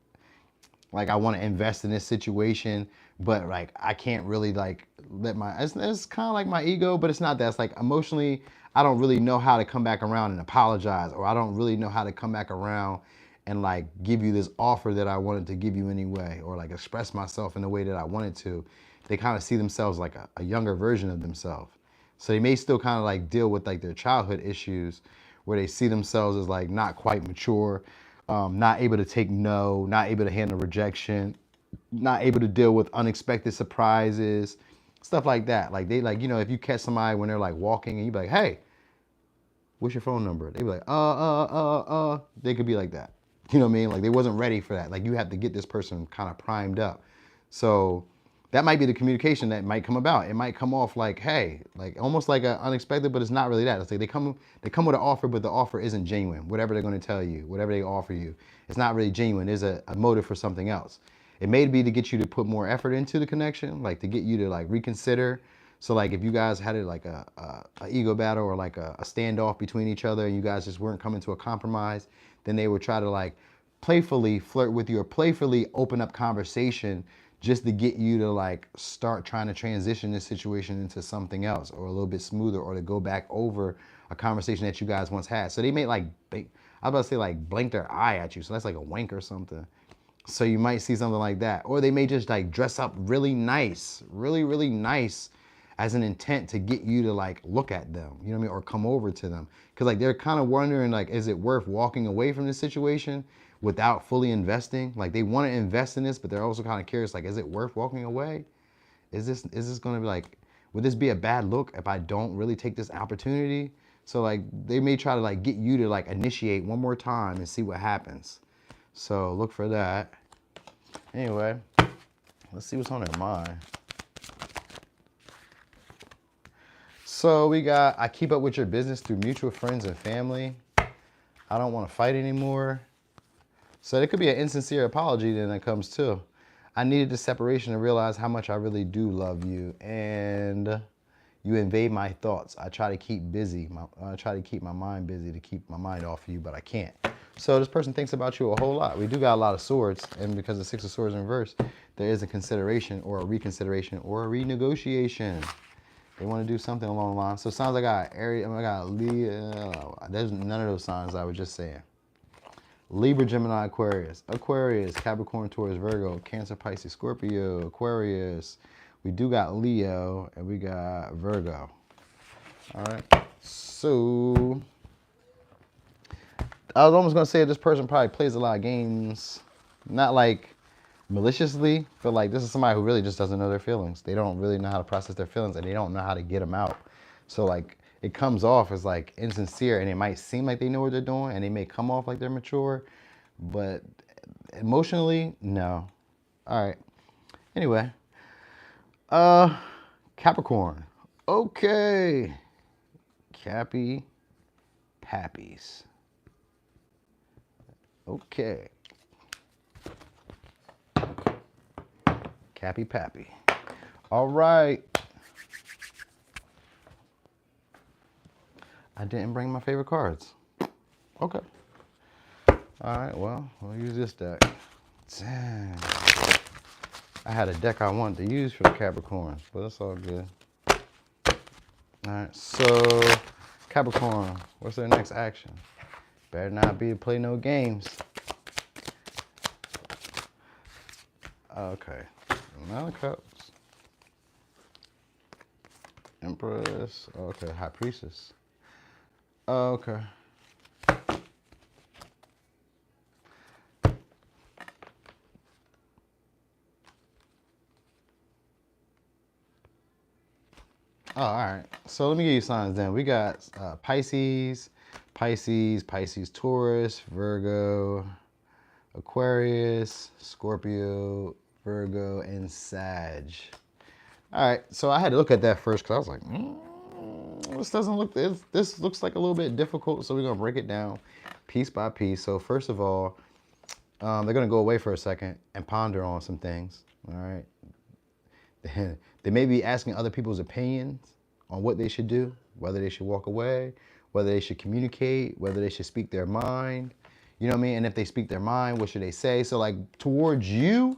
I want to invest in this situation, but like I can't really like let it's kind of like my ego, but it's not that. It's like emotionally, I don't really know how to come back around and apologize, or I don't really know how to come back around and like give you this offer that I wanted to give you anyway, or like express myself in the way that I wanted to. They kind of see themselves like a younger version of themselves. So they may still kind of like deal with like their childhood issues, where they see themselves as like not quite mature, not able to take no, not able to handle rejection, not able to deal with unexpected surprises, stuff like that. Like they like, you know, if you catch somebody when they're like walking and you be like, hey, what's your phone number? They be like, they could be like that. You know what I mean? Like they wasn't ready for that. Like you have to get this person kind of primed up. So that might be the communication that might come about. It might come off like, hey, like almost like an unexpected, but it's not really that. It's like they come with an offer, but the offer isn't genuine. Whatever they're going to tell you, whatever they offer you, it's not really genuine. There's a motive for something else. It may be to get you to put more effort into the connection, like to get you to like reconsider. So like if you guys had it like a ego battle, or like a standoff between each other, and you guys just weren't coming to a compromise, then they would try to like playfully flirt with you, or playfully open up conversation, just to get you to like start trying to transition this situation into something else, or a little bit smoother, or to go back over a conversation that you guys once had. So they may like, I was about to say like blink their eye at you. So that's like a wink or something. So you might see something like that. Or they may just like dress up really nice, really nice as an intent to get you to like look at them, you know what I mean? Or come over to them. Cause like they're kind of wondering like, is it worth walking away from this situation without fully investing? Like they want to invest in this, but they're also kind of curious, like, is it worth walking away? Is this going to be like, would this be a bad look if I don't really take this opportunity? So like they may try to like get you to like initiate one more time and see what happens. So look for that. Anyway, let's see what's on their mind. So we got, I keep up with your business through mutual friends and family. I don't want to fight anymore. So there could be an insincere apology then that comes too. I needed the separation to realize how much I really do love you, and you invade my thoughts. I try to keep busy. I try to keep my mind busy to keep my mind off of you, but I can't. So this person thinks about you a whole lot. We do got a lot of swords, and because the 6 of Swords in reverse, there is a consideration or a reconsideration or a renegotiation. They want to do something along the line. So it sounds like I got Aries, I got Leo. There's none of those signs I was just saying. Libra, Gemini, Aquarius. Aquarius, Capricorn, Taurus, Virgo, Cancer, Pisces, Scorpio, Aquarius. We do got Leo, and we got Virgo. All right. So I was almost going to say this person probably plays a lot of games. Not like maliciously, but like this is somebody who really just doesn't know their feelings. They don't really know how to process their feelings, and they don't know how to get them out. So like it comes off as like insincere, and it might seem like they know what they're doing, and they may come off like they're mature, but emotionally, no. All right. Anyway, Capricorn. Okay. Cappy Pappies. Okay. Cappy Pappy. All right. I didn't bring my favorite cards. Okay. All right, well, we'll use this deck. Dang. I had a deck I wanted to use for the Capricorns, but it's all good. All right, so Capricorn, what's their next action? Better not be to play no games. Okay. 9 of Cups. Empress. Okay, High Priestess. Okay. Oh, all right. So let me give you signs then. We got Pisces, Taurus, Virgo, Aquarius, Scorpio, Virgo, and Sag. All right. So I had to look at that first because I was like, this doesn't look, this looks like a little bit difficult. So we're going to break it down piece by piece. So first of all, they're going to go away for a second and ponder on some things. All right. They may be asking other people's opinions on what they should do, whether they should walk away, whether they should communicate, whether they should speak their mind. You know what I mean? And if they speak their mind, what should they say? So like towards you,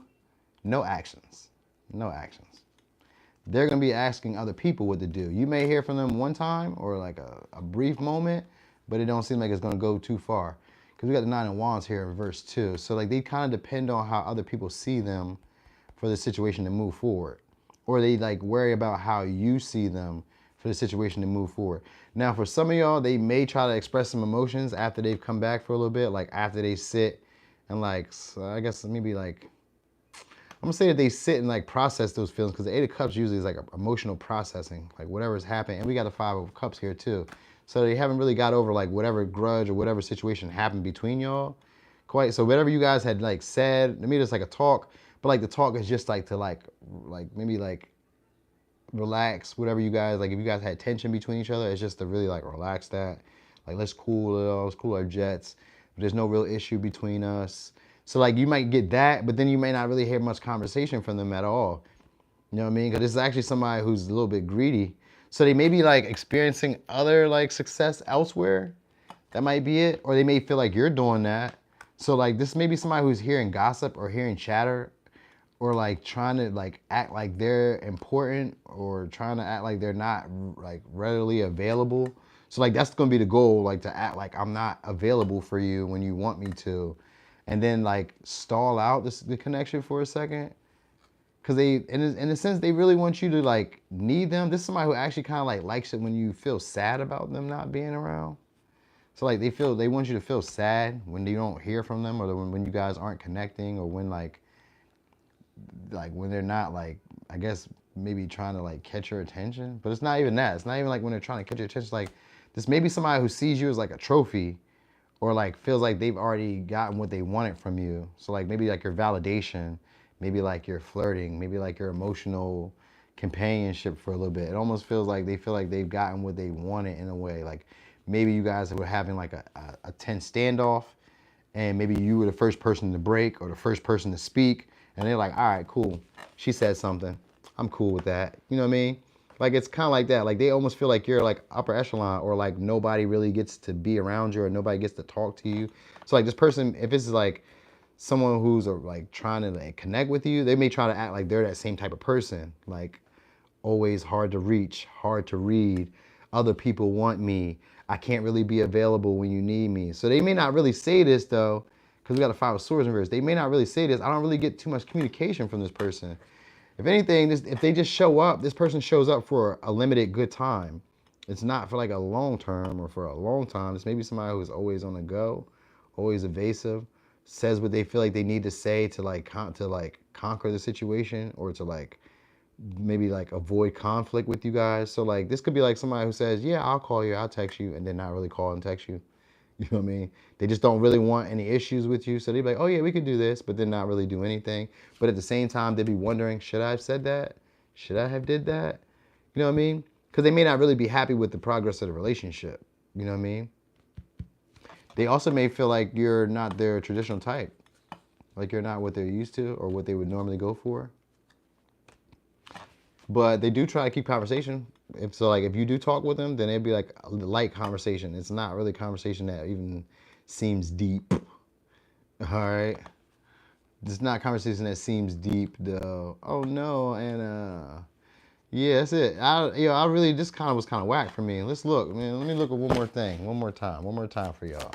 no actions. No actions. They're going to be asking other people what to do. You may hear from them one time or like a brief moment, but it don't seem like it's going to go too far. Because we got the 9 of Wands here in verse 2. So like they kind of depend on how other people see them for the situation to move forward. Or they like worry about how you see them for the situation to move forward. Now, for some of y'all, they may try to express some emotions after they've come back for a little bit, like after they sit and like, so I guess maybe like, I'm gonna say that they sit and like process those feelings, because the 8 of Cups usually is like emotional processing, like whatever's happened. And we got the 5 of Cups here too. So they haven't really got over like whatever grudge or whatever situation happened between y'all quite. So whatever you guys had like said, maybe it's like a talk, but like the talk is just like to like maybe like relax whatever you guys, like if you guys had tension between each other, it's just to really like relax that. Like let's cool it all, let's cool our jets. There's no real issue between us. So like you might get that, but then you may not really hear much conversation from them at all. You know what I mean? Because this is actually somebody who's a little bit greedy. So they may be like experiencing other like success elsewhere. That might be it. Or they may feel like you're doing that. So like this may be somebody who's hearing gossip or hearing chatter, or like trying to like act like they're important, or trying to act like they're not like readily available. So like that's gonna be the goal, like to act like I'm not available for you when you want me to. and then like stall out the connection for a second. Because they, in a sense, they really want you to like need them. This is somebody who actually kind of like likes it when you feel sad about them not being around. So like they want you to feel sad when you don't hear from them, or when you guys aren't connecting, or when like when they're not like, I guess maybe trying to like catch your attention. But it's not even that. It's not even like when they're trying to catch your attention. It's like this may be somebody who sees you as like a trophy, or like feels like they've already gotten what they wanted from you. So like maybe like your validation, maybe like your flirting, maybe like your emotional companionship for a little bit. It almost feels like they feel like they've gotten what they wanted in a way. Like maybe you guys were having like a tense standoff, and maybe you were the first person to break or the first person to speak, and they're like, all right, cool. She said something. I'm cool with that. You know what I mean? Like it's kind of like that. Like they almost feel like you're like upper echelon, or like nobody really gets to be around you, or nobody gets to talk to you. So like this person, if it's like someone who's like trying to like connect with you, they may try to act like they're that same type of person. Like always hard to reach, hard to read. Other people want me. I can't really be available when you need me. So they may not really say this though, because we got the Five of Swords in reverse. They may not really say this. I don't really get too much communication from this person. If anything, if they just show up, this person shows up for a limited good time. It's not for like a long term or for a long time. It's maybe somebody who's always on the go, always evasive, says what they feel like they need to say to like conquer the situation, or to like maybe like avoid conflict with you guys. So like this could be like somebody who says, yeah, I'll call you, I'll text you, and then not really call and text you. You know what I mean? They just don't really want any issues with you. So they'd be like, oh yeah, we could do this, but then not really do anything. But at the same time, they'd be wondering, should I have said that? Should I have did that? You know what I mean? Because they may not really be happy with the progress of the relationship. You know what I mean? They also may feel like you're not their traditional type. Like you're not what they're used to or what they would normally go for. But they do try to keep conversation. If you do talk with them, then it'd be like a light conversation. It's not really conversation that even seems deep. All right. It's not conversation that seems deep though. Oh no, and yeah, that's it. I really, this kind of was kind of whack for me. Let's look, man. Let me look at one more thing, one more time for y'all.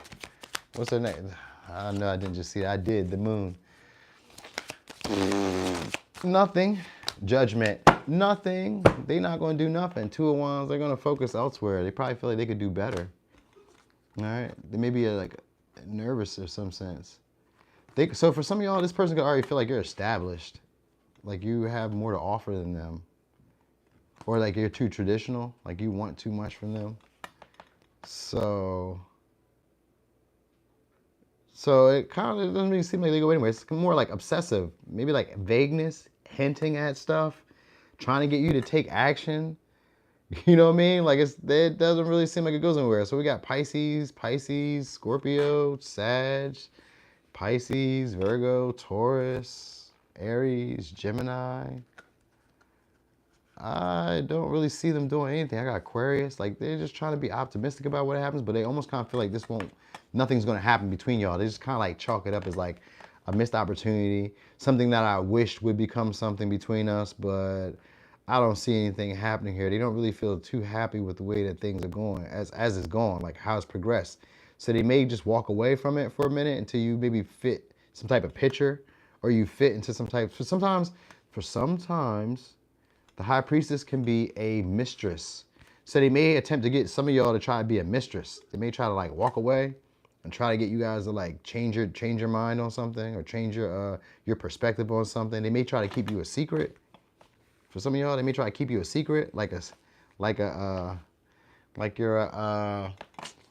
What's their name? I know I didn't just see that. I did. The moon. Nothing. Judgment. Nothing. They're not going to do nothing. Two of Wands, they're going to focus elsewhere. They probably feel like they could do better. All right. They may be like nervous in some sense. So for some of y'all, this person could already feel like you're established. Like you have more to offer than them. Or like you're too traditional. Like you want too much from them. So it kind of doesn't really seem like they go anywhere. It's more like obsessive. Maybe like vagueness, hinting at stuff, trying to get you to take action. You know what I mean? Like it doesn't really seem like it goes anywhere. So we got Pisces, Scorpio, Sag, Pisces, Virgo, Taurus, Aries, Gemini. I don't really see them doing anything. I got Aquarius. Like they're just trying to be optimistic about what happens, but they almost kind of feel like nothing's going to happen between y'all. They just kind of like chalk it up as like a missed opportunity, something that I wished would become something between us, but I don't see anything happening here. They don't really feel too happy with the way that things are going, as it's going, like how it's progressed. So they may just walk away from it for a minute until you maybe fit some type of picture, or you fit into some type. For sometimes, the High Priestess can be a mistress. So they may attempt to get some of y'all to try to be a mistress. They may try to like walk away and try to get you guys to like change your mind on something, or change your perspective on something. They may try to keep you a secret. For some of y'all, they may try to keep you a secret, like you're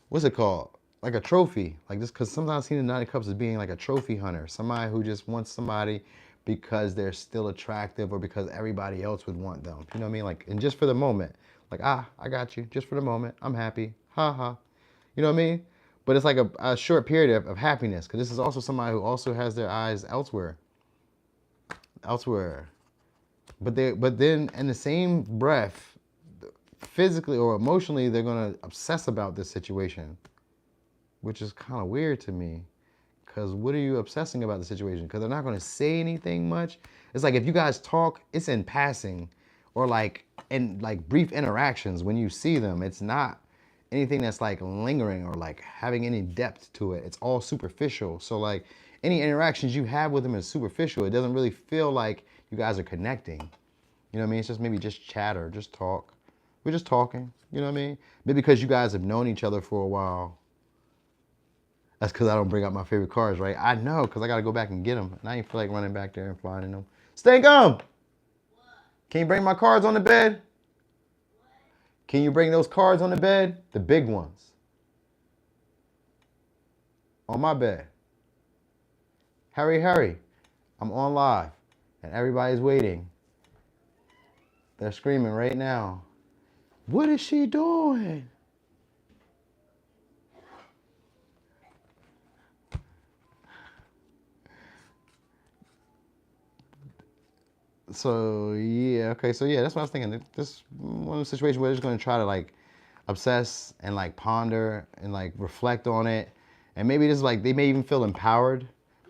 what's it called? Like a trophy. Like this, because sometimes I see the Nine of Cups as being like a trophy hunter. Somebody who just wants somebody because they're still attractive, or because everybody else would want them. You know what I mean? Like, and just for the moment. Like, I got you. Just for the moment. I'm happy. Ha ha. You know what I mean? But it's like a short period of happiness, because this is also somebody who also has their eyes elsewhere. But then in the same breath, physically or emotionally, they're going to obsess about this situation, which is kind of weird to me. Because what are you obsessing about the situation? Because they're not going to say anything much. It's like if you guys talk, it's in passing, or like in like brief interactions when you see them. It's not anything that's like lingering or like having any depth to it. It's all superficial. So like any interactions you have with them is superficial. It doesn't really feel like you guys are connecting. You know what I mean? It's just maybe just chatter, just talk. We're just talking, you know what I mean? Maybe because you guys have known each other for a while. That's because I don't bring out my favorite cards, right? I know, because I got to go back and get them. And I ain't feel like running back there and finding them. Stinkum! Can you bring my cards on the bed? Can you bring those cards on the bed? The big ones. On my bed. Hurry, hurry. I'm on live. And everybody's waiting. They're screaming right now. What is she doing? So, yeah, okay. So, yeah, that's what I was thinking. This one of the situations where they're just going to try to, like, obsess and, like, ponder and, like, reflect on it. And maybe this is, like, they may even feel empowered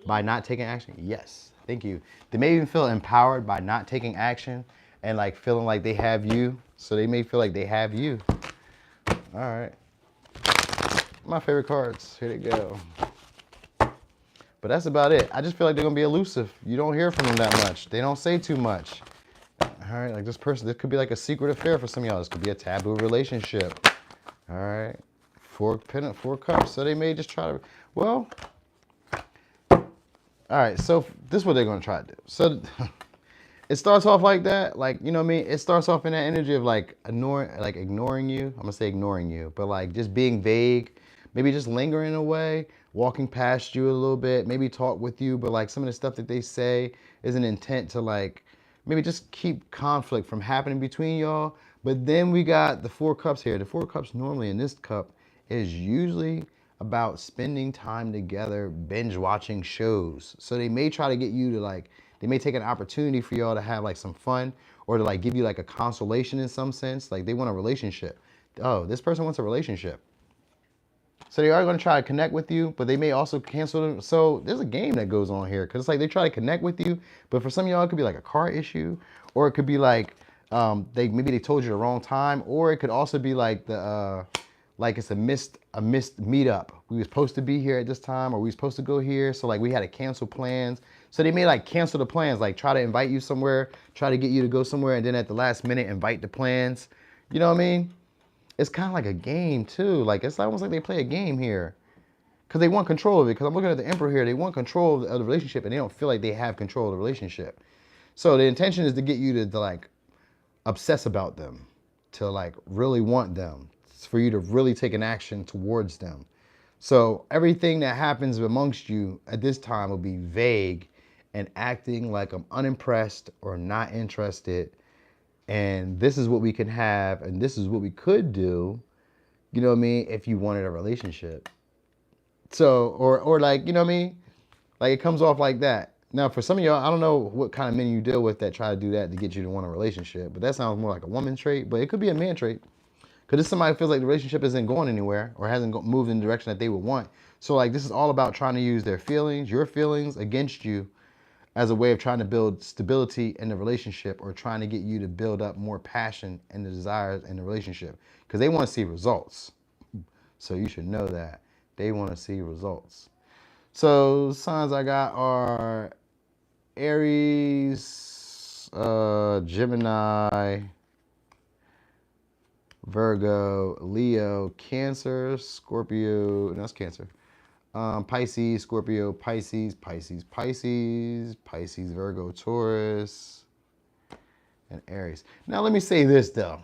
by not taking action. Yes, thank you. They may even feel empowered by not taking action and, like, feeling like they have you. So they may feel like they have you. All right. My favorite cards. Here they go. But that's about it. I just feel like they're going to be elusive. You don't hear from them that much. They don't say too much. All right, like this person, this could be like a secret affair for some of y'all. This could be a taboo relationship. All right. Four cups. So they may just try to, well, all right. So this is what they're going to try to do. So it starts off like that. Like, you know what I mean? It starts off in that energy of like ignoring you. I'm going to say ignoring you, but like just being vague. Maybe just lingering away, walking past you a little bit, maybe talk with you, but like some of the stuff that they say is an intent to like, maybe just keep conflict from happening between y'all. But then we got the Four Cups here. The Four Cups normally in this cup is usually about spending time together, binge watching shows. So they may try to get you to like, they may take an opportunity for y'all to have like some fun or to like give you like a consolation in some sense. Like they want a relationship. Oh, this person wants a relationship. So they are going to try to connect with you, but they may also cancel them. So there's a game that goes on here because it's like they try to connect with you, but for some of y'all, it could be like a car issue, or it could be like maybe they told you the wrong time, or it could also be like like it's a missed meetup. We were supposed to be here at this time, or we were supposed to go here, so like we had to cancel plans. So they may like cancel the plans, like try to invite you somewhere, try to get you to go somewhere, and then at the last minute invite the plans. You know what I mean? It's kind of like a game too. Like it's almost like they play a game here because they want control of it. Because I'm looking at the Emperor here. They want control of the relationship and they don't feel like they have control of the relationship. So the intention is to get you to like obsess about them, to like really want them. It's for you to really take an action towards them. So everything that happens amongst you at this time will be vague and acting like I'm unimpressed or not interested. And this is what we can have, and this is what we could do, you know what I mean, if you wanted a relationship. So, or like, you know what I mean? Like it comes off like that. Now, for some of y'all, I don't know what kind of men you deal with that try to do that to get you to want a relationship, but that sounds more like a woman trait, but it could be a man trait. Because if somebody feels like the relationship isn't going anywhere or hasn't moved in the direction that they would want. So like this is all about trying to use their feelings, your feelings against you, as a way of trying to build stability in the relationship or trying to get you to build up more passion and the desires in the relationship because they want to see results. So you should know that they want to see results. So signs I got are Aries, Gemini, Virgo, Leo, Cancer, Scorpio, no, that's Cancer. Pisces, Scorpio, Pisces, Virgo, Taurus, and Aries. Now let me say this though,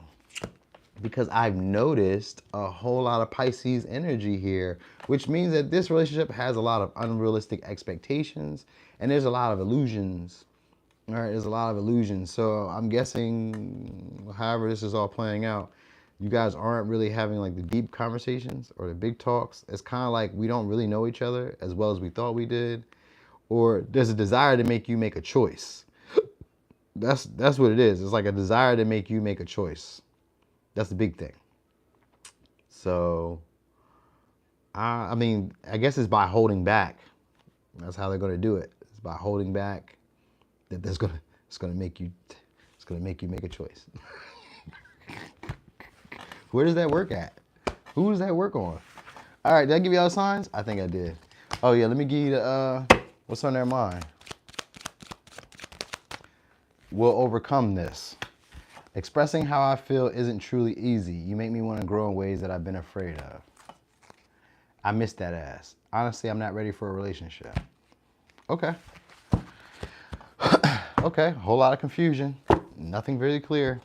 because I've noticed a whole lot of Pisces energy here, which means that this relationship has a lot of unrealistic expectations and there's a lot of illusions. All right, there's a lot of illusions. So I'm guessing, however this is all playing out, you guys aren't really having like the deep conversations or the big talks. It's kind of like we don't really know each other as well as we thought we did. Or there's a desire to make you make a choice. That's what it is. It's like a desire to make you make a choice. That's the big thing. So, I mean, I guess it's by holding back. That's how they're going to do it. It's by holding back that it's going to make you make a choice. Where does that work at? Who does that work on? All right, did I give you all signs? I think I did. Oh yeah, let me give you the What's on their mind? Will overcome this. Expressing how I feel isn't truly easy. You make me want to grow in ways that I've been afraid of. I miss that ass. Honestly, I'm not ready for a relationship. Okay. Okay, whole lot of confusion. Nothing very clear.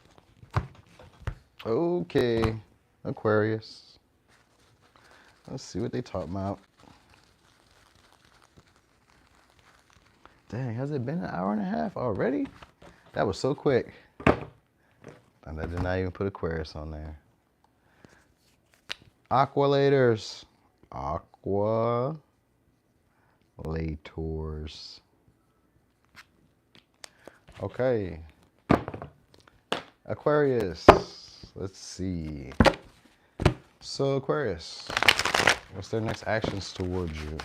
Okay, Aquarius. Let's see what they talk about. Dang, has it been an hour and a half already? That was so quick. And I did not even put Aquarius on there. Aqualators. Aqualators. Okay. Aquarius. Let's see. So Aquarius, what's their next actions towards you?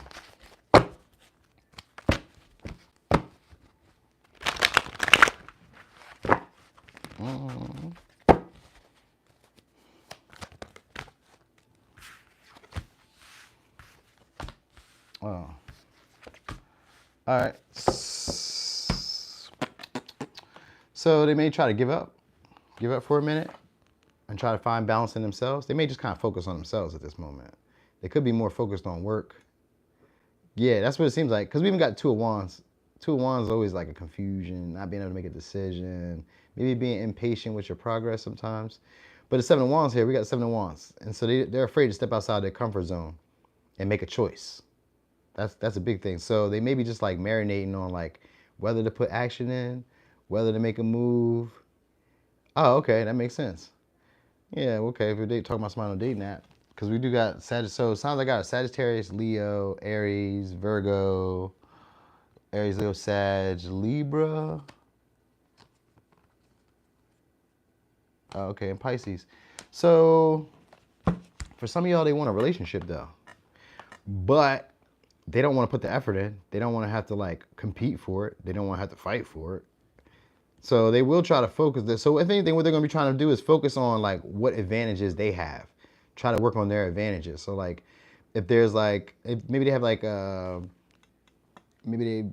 Oh. All right. So they may try to give up for a minute and try to find balance in themselves. They may just kind of focus on themselves at this moment. They could be more focused on work. Yeah, that's what it seems like. Because we even got Two of Wands. Two of Wands is always like a confusion, not being able to make a decision, maybe being impatient with your progress sometimes. But the Seven of Wands here, we got Seven of Wands. And so they're afraid to step outside their comfort zone and make a choice. That's a big thing. So they may be just like marinating on like whether to put action in, whether to make a move. Oh, okay, that makes sense. Yeah, okay, if we're talking about somebody on a dating app, because we do got Sagittarius. So it sounds like I got a Sagittarius, Leo, Aries, Virgo, Aries, Leo, Sag, Libra. Oh, okay, and Pisces. So for some of y'all, they want a relationship though, but they don't want to put the effort in. They don't want to have to like compete for it. They don't want to have to fight for it. So they will try to focus this. So if anything, what they're going to be trying to do is focus on like what advantages they have. Try to work on their advantages. So like if there's like, if maybe they have like, maybe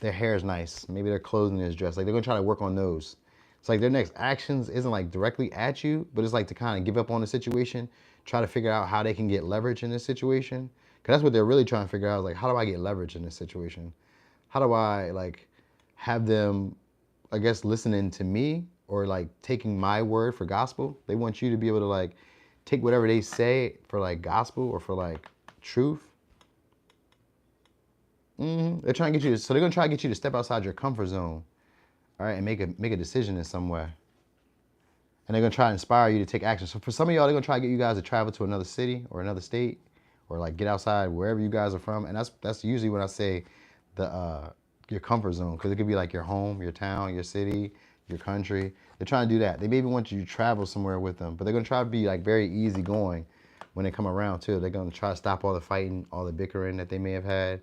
their hair is nice. Maybe their clothing is dressed. Like they're going to try to work on those. It's like their next actions isn't like directly at you, but it's like to kind of give up on the situation. Try to figure out how they can get leverage in this situation. Because that's what they're really trying to figure out. Like, how do I get leverage in this situation? How do I like have them, I guess, listening to me or like taking my word for gospel? They want you to be able to like take whatever they say for like gospel or for like truth. They're trying to get you to, so they're going to try to get you to step outside your comfort zone, all right, and make a decision in some way. And they're going to try to inspire you to take action. So for some of y'all, they're going to try to get you guys to travel to another city or another state or like get outside wherever you guys are from. And that's usually when I say your comfort zone, because it could be like your home, your town, your city, your country. They're trying to do that. They maybe want you to travel somewhere with them, but they're going to try to be like very easygoing when they come around too. They're going to try to stop all the fighting, all the bickering that they may have had,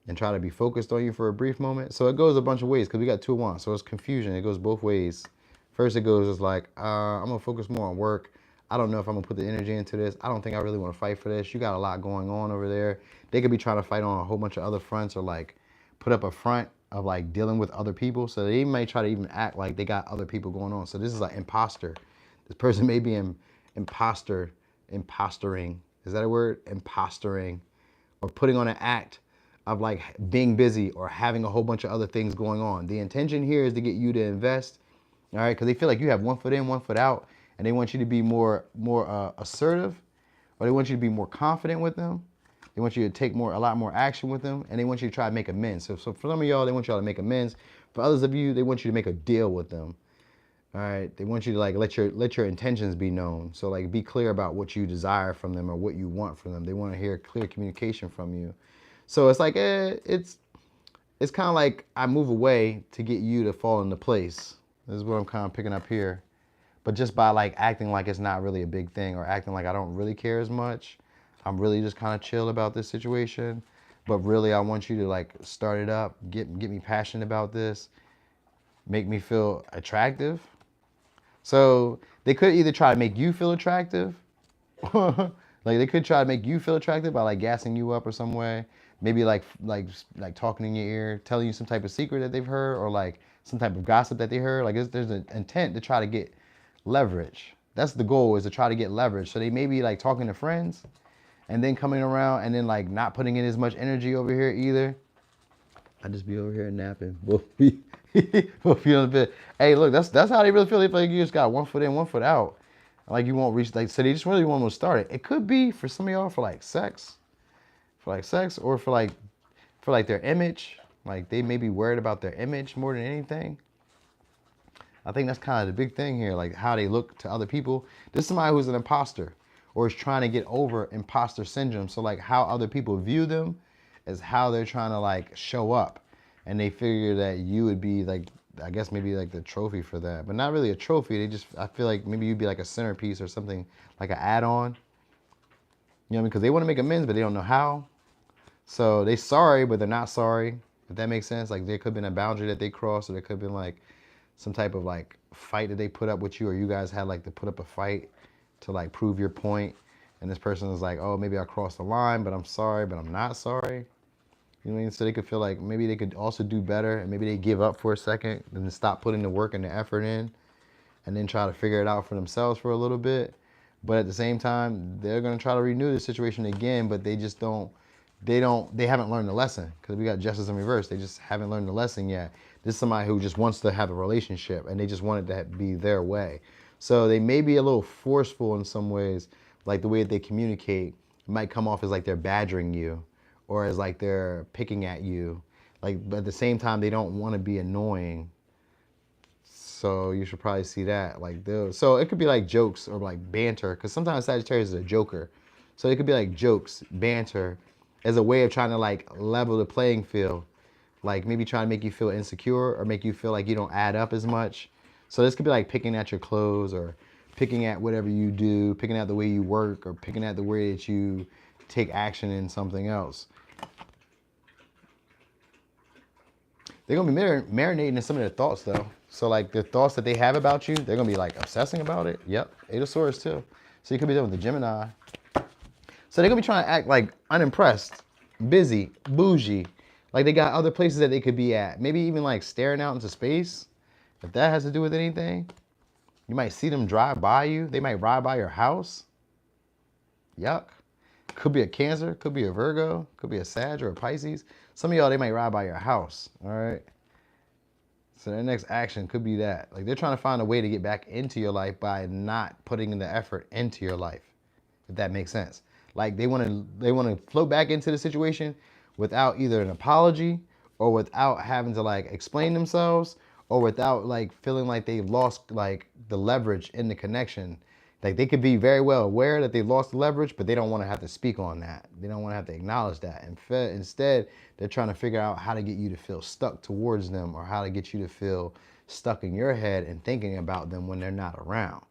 and try to be focused on you for a brief moment. So it goes a bunch of ways because we got Two of Wands. So it's confusion. It goes both ways. First it goes as like, I'm going to focus more on work. I don't know if I'm going to put the energy into this. I don't think I really want to fight for this. You got a lot going on over there. They could be trying to fight on a whole bunch of other fronts or like put up a front of like dealing with other people. So they may try to even act like they got other people going on. So this is like imposter. This person may be impostoring. Is that a word? Impostoring, or putting on an act of like being busy or having a whole bunch of other things going on. The intention here is to get you to invest, all right? Because they feel like you have one foot in, one foot out, and they want you to be more assertive, or they want you to be more confident with them. They want you to take a lot more action with them, and they want you to try to make amends. So for some of y'all, they want y'all to make amends. For others of you, they want you to make a deal with them. All right, they want you to like let your intentions be known. So like be clear about what you desire from them or what you want from them. They want to hear clear communication from you. So it's like it's kind of like I move away to get you to fall into place. This is what I'm kind of picking up here. But just by like acting like it's not really a big thing or acting like I don't really care as much. I'm really just kind of chill about this situation. But really I want you to like start it up, get me passionate about this, make me feel attractive. So they could either try to make you feel attractive, Like they could try to make you feel attractive by like gassing you up or some way. Maybe like talking in your ear, telling you some type of secret that they've heard, or like some type of gossip that they heard. Like there's an intent to try to get leverage. That's the goal, is to try to get leverage. So they may be like talking to friends and then coming around and then like not putting in as much energy over here either. I just be over here napping. We'll be feeling a bit. Hey, look, that's how they really feel. They feel like you just got 1 foot in, 1 foot out. Like you won't reach, like, so they just really want to start it. It could be for some of y'all for like sex, or for like their image. Like they may be worried about their image more than anything. I think that's kind of the big thing here, like how they look to other people. This is somebody who's an imposter or is trying to get over imposter syndrome. So like how other people view them is how they're trying to like show up. And they figure that you would be like, I guess maybe like the trophy for that, but not really a trophy. They just, I feel like maybe you'd be like a centerpiece or something, like an add-on. You know what I mean? Because they want to make amends, but they don't know how. So they sorry, but they're not sorry. If that makes sense. Like there could have been a boundary that they crossed, or there could have been like some type of like fight that they put up with you, or you guys had like to put up a fight to like prove your point. And this person is like, oh, maybe I crossed the line, but I'm sorry, but I'm not sorry. You know what I mean? So they could feel like maybe they could also do better, and maybe they give up for a second and then stop putting the work and the effort in and then try to figure it out for themselves for a little bit. But at the same time, they're going to try to renew the situation again, but they just they haven't learned the lesson, because we got justice in reverse. They just haven't learned the lesson yet. This is somebody who just wants to have a relationship and they just want it to be their way. So they may be a little forceful in some ways, like the way that they communicate might come off as like they're badgering you, or as like they're picking at you. Like, but at the same time, they don't want to be annoying. So you should probably see that. Like, so it could be like jokes or like banter, because sometimes Sagittarius is a joker. So it could be like jokes, banter, as a way of trying to like level the playing field. Like maybe trying to make you feel insecure or make you feel like you don't add up as much. So this could be like picking at your clothes, or picking at whatever you do, picking at the way you work, or picking at the way that you take action in something else. They're going to be marinating in some of their thoughts, though. So, like, the thoughts that they have about you, they're going to be, like, obsessing about it. Yep. Eight of Swords, too. So, you could be dealing with the Gemini. So, they're going to be trying to act, like, unimpressed, busy, bougie. Like, they got other places that they could be at. Maybe even, like, staring out into space. If that has to do with anything. You might see them drive by you. They might ride by your house. Yuck. Could be a Cancer, could be a Virgo, could be a Sag or a Pisces. Some of y'all, they might ride by your house, all right? So their next action could be that. Like they're trying to find a way to get back into your life by not putting in the effort into your life, if that makes sense. Like they want to float back into the situation without either an apology, or without having to like explain themselves, or without like feeling like they've lost like the leverage in the connection. Like they could be very well aware that they lost the leverage, but they don't want to have to speak on that. They don't want to have to acknowledge that. Instead, they're trying to figure out how to get you to feel stuck towards them, or how to get you to feel stuck in your head and thinking about them when they're not around.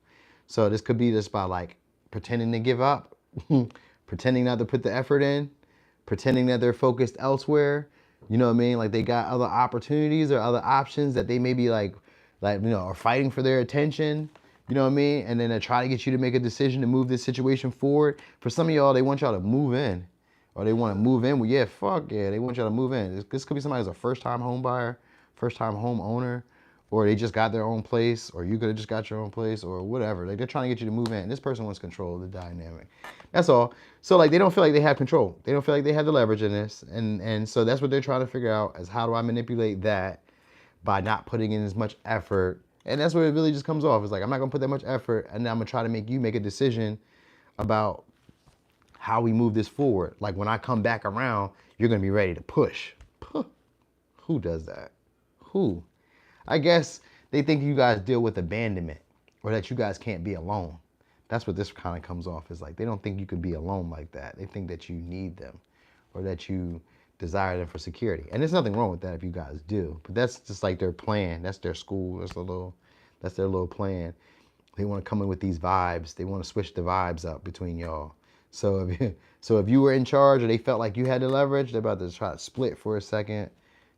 So this could be just by like pretending to give up, pretending not to put the effort in, pretending that they're focused elsewhere. You know what I mean? Like they got other opportunities or other options that they may be like, you know, are fighting for their attention. You know what I mean? And then they try to get you to make a decision to move this situation forward. For some of y'all, they want y'all to move in. Or they want to move in. Well, yeah, fuck yeah. They want y'all to move in. This could be somebody who's a first-time home buyer, first-time home owner, or they just got their own place, or you could have just got your own place, or whatever. Like they're trying to get you to move in. This person wants control of the dynamic. That's all. So like they don't feel like they have control. They don't feel like they have the leverage in this. And so that's what they're trying to figure out, is how do I manipulate that by not putting in as much effort. And that's where it really just comes off. It's like, I'm not going to put that much effort, and then I'm going to try to make you make a decision about how we move this forward. Like, when I come back around, you're going to be ready to push. Who does that? Who? I guess they think you guys deal with abandonment, or that you guys can't be alone. That's what this kind of comes off as. Like, they don't think you could be alone like that. They think that you need them, or that you desire them for security. And there's nothing wrong with that if you guys do. But that's just like their plan. That's their school. That's their little plan. They want to come in with these vibes. They want to switch the vibes up between y'all. So if you were in charge, or they felt like you had the leverage, they're about to try to split for a second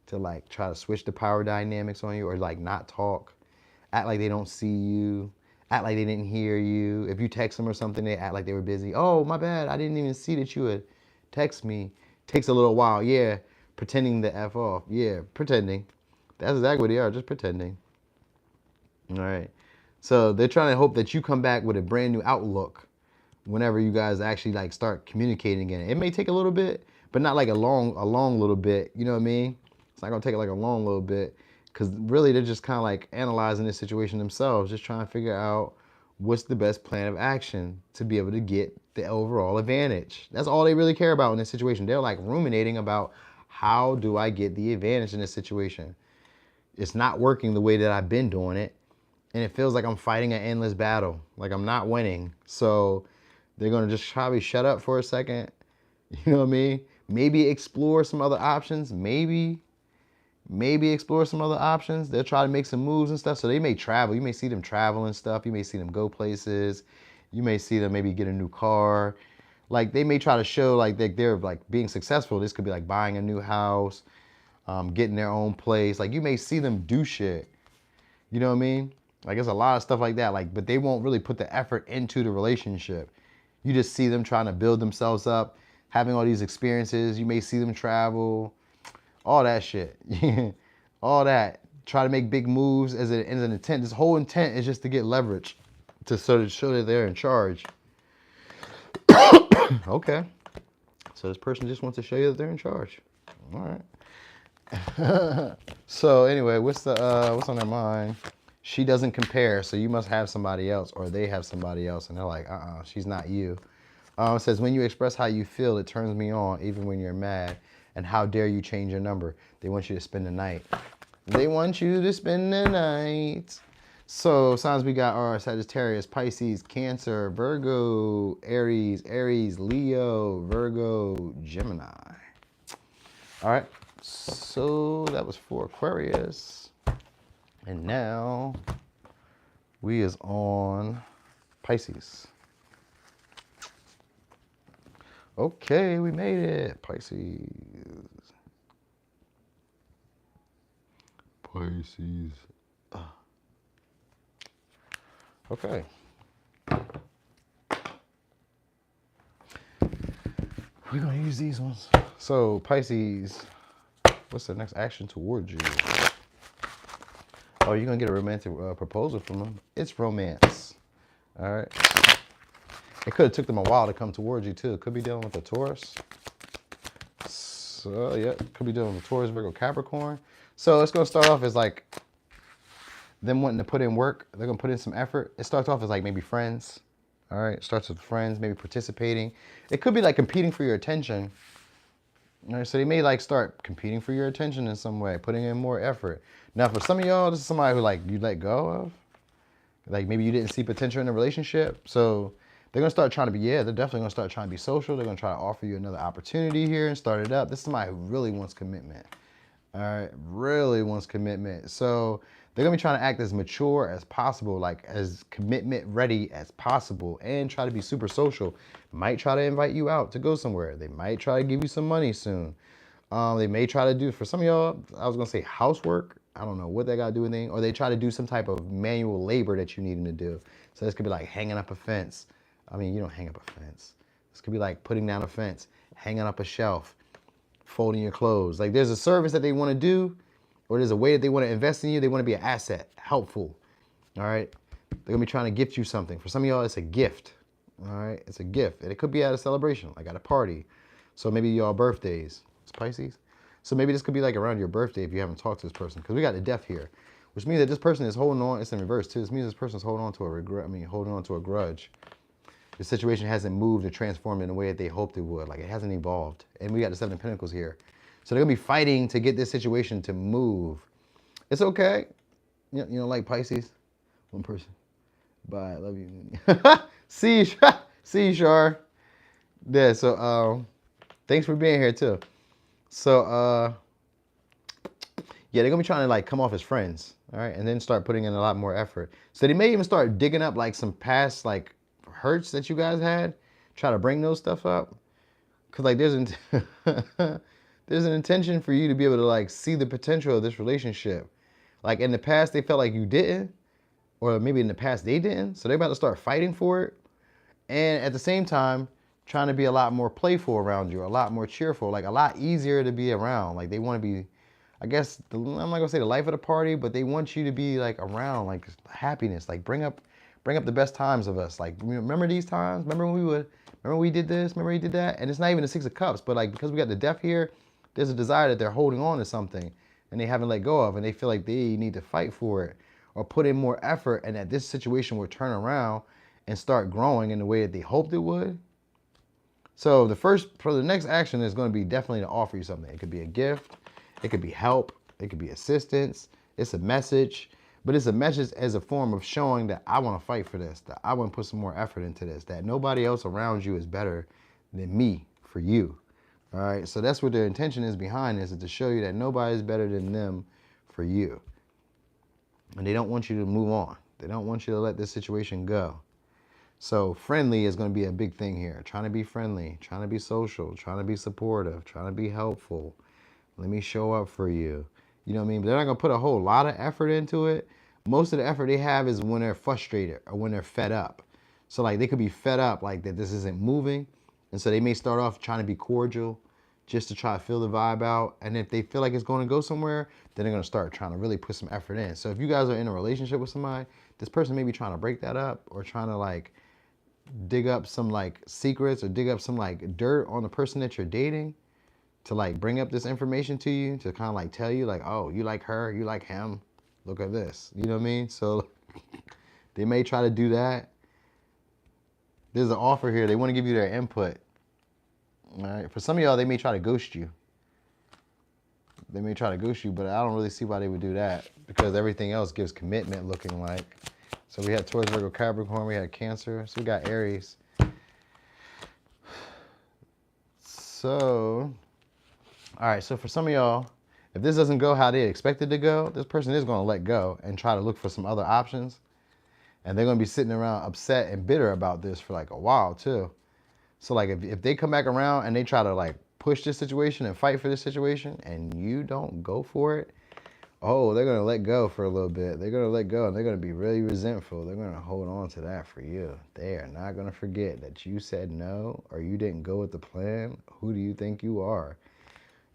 to like try to switch the power dynamics on you, or like not talk, act like they don't see you, act like they didn't hear you. If you text them or something, they act like they were busy. Oh, my bad. I didn't even see that you had text me. Takes a little while. Yeah. Pretending to F off. Yeah. Pretending. That's exactly what they are. Just pretending. All right. So they're trying to hope that you come back with a brand new outlook whenever you guys actually like start communicating again. It may take a little bit, but not like a long little bit. You know what I mean? It's not gonna take like a long little bit, because really they're just kind of like analyzing this situation themselves, just trying to figure out what's the best plan of action to be able to get the overall advantage. That's all they really care about in this situation. They're like ruminating about, how do I get the advantage in this situation? It's not working the way that I've been doing it, and it feels like I'm fighting an endless battle, like I'm not winning. So they're gonna just probably shut up for a second, you know what I mean? Maybe explore some other options, maybe explore some other options. They'll try to make some moves and stuff. So they may travel. You may see them travel and stuff. You may see them go places. You may see them maybe get a new car. Like they may try to show like they're like being successful. This could be like buying a new house, getting their own place. Like you may see them do shit. You know what I mean? Like there's a lot of stuff like that. Like, but they won't really put the effort into the relationship. You just see them trying to build themselves up, having all these experiences. You may see them travel, all that shit. All that. Try to make big moves as an intent. This whole intent is just to get leverage, to sort of show that they're in charge. Okay. So this person just wants to show you that they're in charge. All right. So anyway, what's on their mind? She doesn't compare, so you must have somebody else, or they have somebody else, and they're like, she's not you. It says, when you express how you feel, it turns me on, even when you're mad. And how dare you change your number? They want you to spend the night. They want you to spend the night. So signs we got are Sagittarius, Pisces, Cancer, Virgo, Aries, Leo, Virgo, Gemini. All right. So that was for Aquarius. And now we is on Pisces. Okay, we made it. Pisces. Okay. We're going to use these ones. So, Pisces, what's the next action towards you? Oh, you're going to get a romantic proposal from them. It's romance. All right. It could have took them a while to come towards you, too. Could be dealing with a Taurus. So, yeah, could be dealing with a Taurus, Virgo, Capricorn. So, it's going to start off as like them wanting to put in work. They're going to put in some effort. It starts off as like maybe friends. All right. It starts with friends, maybe participating. It could be like competing for your attention. All right. So, they may like start competing for your attention in some way, putting in more effort. Now, for some of y'all, this is somebody who like you let go of. Like maybe you didn't see potential in the relationship. So, they're going to start trying to be, they're definitely going to start trying to be social. They're going to try to offer you another opportunity here and start it up. This is somebody who really wants commitment. All right. Really wants commitment. So they're going to be trying to act as mature as possible, like as commitment ready as possible, and try to be super social. Might try to invite you out to go somewhere. They might try to give you some money soon. They may try to do, for some of y'all, I was going to say housework. I don't know what they got to do with anything. Or they try to do some type of manual labor that you need them to do. So this could be like hanging up a fence. I mean, you don't hang up a fence. This could be like putting down a fence, hanging up a shelf, folding your clothes. Like there's a service that they want to do, or there's a way that they want to invest in you. They want to be an asset, helpful. All right. They're going to be trying to gift you something. For some of y'all, it's a gift. All right. It's a gift. And it could be at a celebration, like at a party. So maybe y'all birthdays. It's Pisces. So maybe this could be like around your birthday if you haven't talked to this person. Because we got the death here, which means that this person is holding on. It's in reverse too. This means this person's holding on to a regret. I mean, holding on to a grudge. The situation hasn't moved or transformed in the way that they hoped it would. Like it hasn't evolved. And we got the Seven of Pentacles here. So they're going to be fighting to get this situation to move. It's okay. You know, like Pisces. One person. Bye. I love you. See you, Shar. Yeah, so thanks for being here too. So yeah, they're going to be trying to like come off as friends. All right. And then start putting in a lot more effort. So they may even start digging up like some past like hurts that you guys had, try to bring those stuff up, because like there's an intention for you to be able to like see the potential of this relationship. Like in the past they felt like you didn't, or maybe in the past they didn't. So they're about to start fighting for it. And at the same time, trying to be a lot more playful around you, a lot more cheerful, like a lot easier to be around. Like they want to be, I guess, I'm not gonna say the life of the party, but they want you to be like around, like happiness, like bring up the best times of us. Like remember these times? Remember we did this? Remember we did that? And it's not even the Six of Cups, but like because we got the Death here, there's a desire that they're holding on to something and they haven't let go of, and they feel like they need to fight for it or put in more effort, and that this situation will turn around and start growing in the way that they hoped it would. So the next action is going to be definitely to offer you something. It could be a gift, it could be help, it could be assistance, it's a message, but it's a message as a form of showing that I want to fight for this, that I want to put some more effort into this, that nobody else around you is better than me for you. All right, so that's what their intention is behind this, is to show you that nobody is better than them for you. And they don't want you to move on. They don't want you to let this situation go. So friendly is going to be a big thing here. Trying to be friendly, trying to be social, trying to be supportive, trying to be helpful. Let me show up for you. You know what I mean? But they're not going to put a whole lot of effort into it. Most of the effort they have is when they're frustrated or when they're fed up. So like they could be fed up like that this isn't moving. And so they may start off trying to be cordial just to try to feel the vibe out. And if they feel like it's going to go somewhere, then they're going to start trying to really put some effort in. So if you guys are in a relationship with somebody, this person may be trying to break that up or trying to like dig up some like secrets or dig up some like dirt on the person that you're dating to like bring up this information to you, to kind of like tell you like, oh, you like her, you like him, look at this. You know what I mean? So they may try to do that. There's an offer here. They want to give you their input. All right. For some of y'all, they may try to ghost you. They may try to ghost you, but I don't really see why they would do that, because everything else gives commitment looking like. So we had Taurus, Virgo, Capricorn, we had Cancer, so we got Aries. So, all right, so for some of y'all, if this doesn't go how they expected to go, this person is going to let go and try to look for some other options. And they're going to be sitting around upset and bitter about this for like a while too. So like if they come back around and they try to like push this situation and fight for this situation and you don't go for it, oh, they're going to let go for a little bit. They're going to let go and they're going to be really resentful. They're going to hold on to that for you. They are not going to forget that you said no or you didn't go with the plan. Who do you think you are?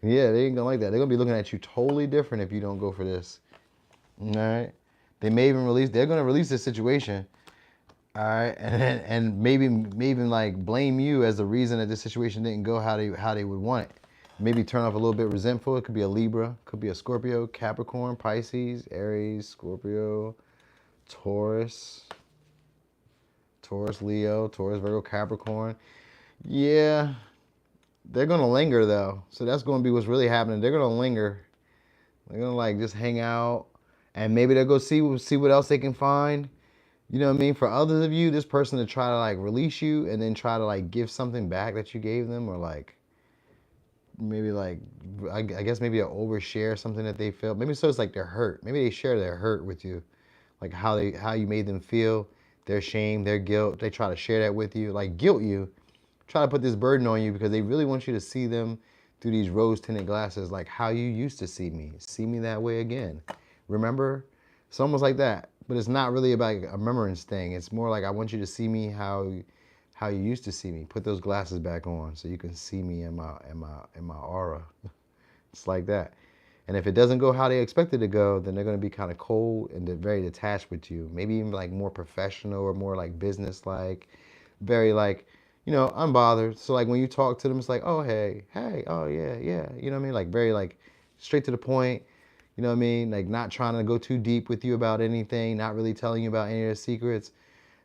Yeah, they ain't going to like that. They're going to be looking at you totally different if you don't go for this. All right? They may even they're going to release this situation. All right, and maybe even like blame you as the reason that this situation didn't go how they would want it. Maybe turn off a little bit resentful. It could be a Libra, could be a Scorpio, Capricorn, Pisces, Aries, Scorpio, Taurus, Leo, Taurus, Virgo, Capricorn. Yeah, they're gonna linger though. So that's gonna be what's really happening. They're gonna linger. They're gonna like just hang out, and maybe they'll go see what else they can find. You know what I mean? For others of you, this person to try to like release you and then try to like give something back that you gave them, or like maybe like I guess maybe a overshare something that they felt. Maybe so it's like they're hurt. Maybe they share their hurt with you, like how you made them feel, their shame, their guilt. They try to share that with you, like guilt you, try to put this burden on you because they really want you to see them through these rose-tinted glasses, like how you used to see me that way again. Remember? It's almost like that, but it's not really about a remembrance thing. It's more like I want you to see me how you used to see me. Put those glasses back on so you can see me in my aura. It's like that. And if it doesn't go how they expected to go, then they're going to be kind of cold and very detached with you. Maybe even like more professional or more like business-like, very like, unbothered. So like when you talk to them, it's like, oh, hey, oh, yeah. You know what I mean? Like very like straight to the point. You know what I mean? Like not trying to go too deep with you about anything, not really telling you about any of their secrets.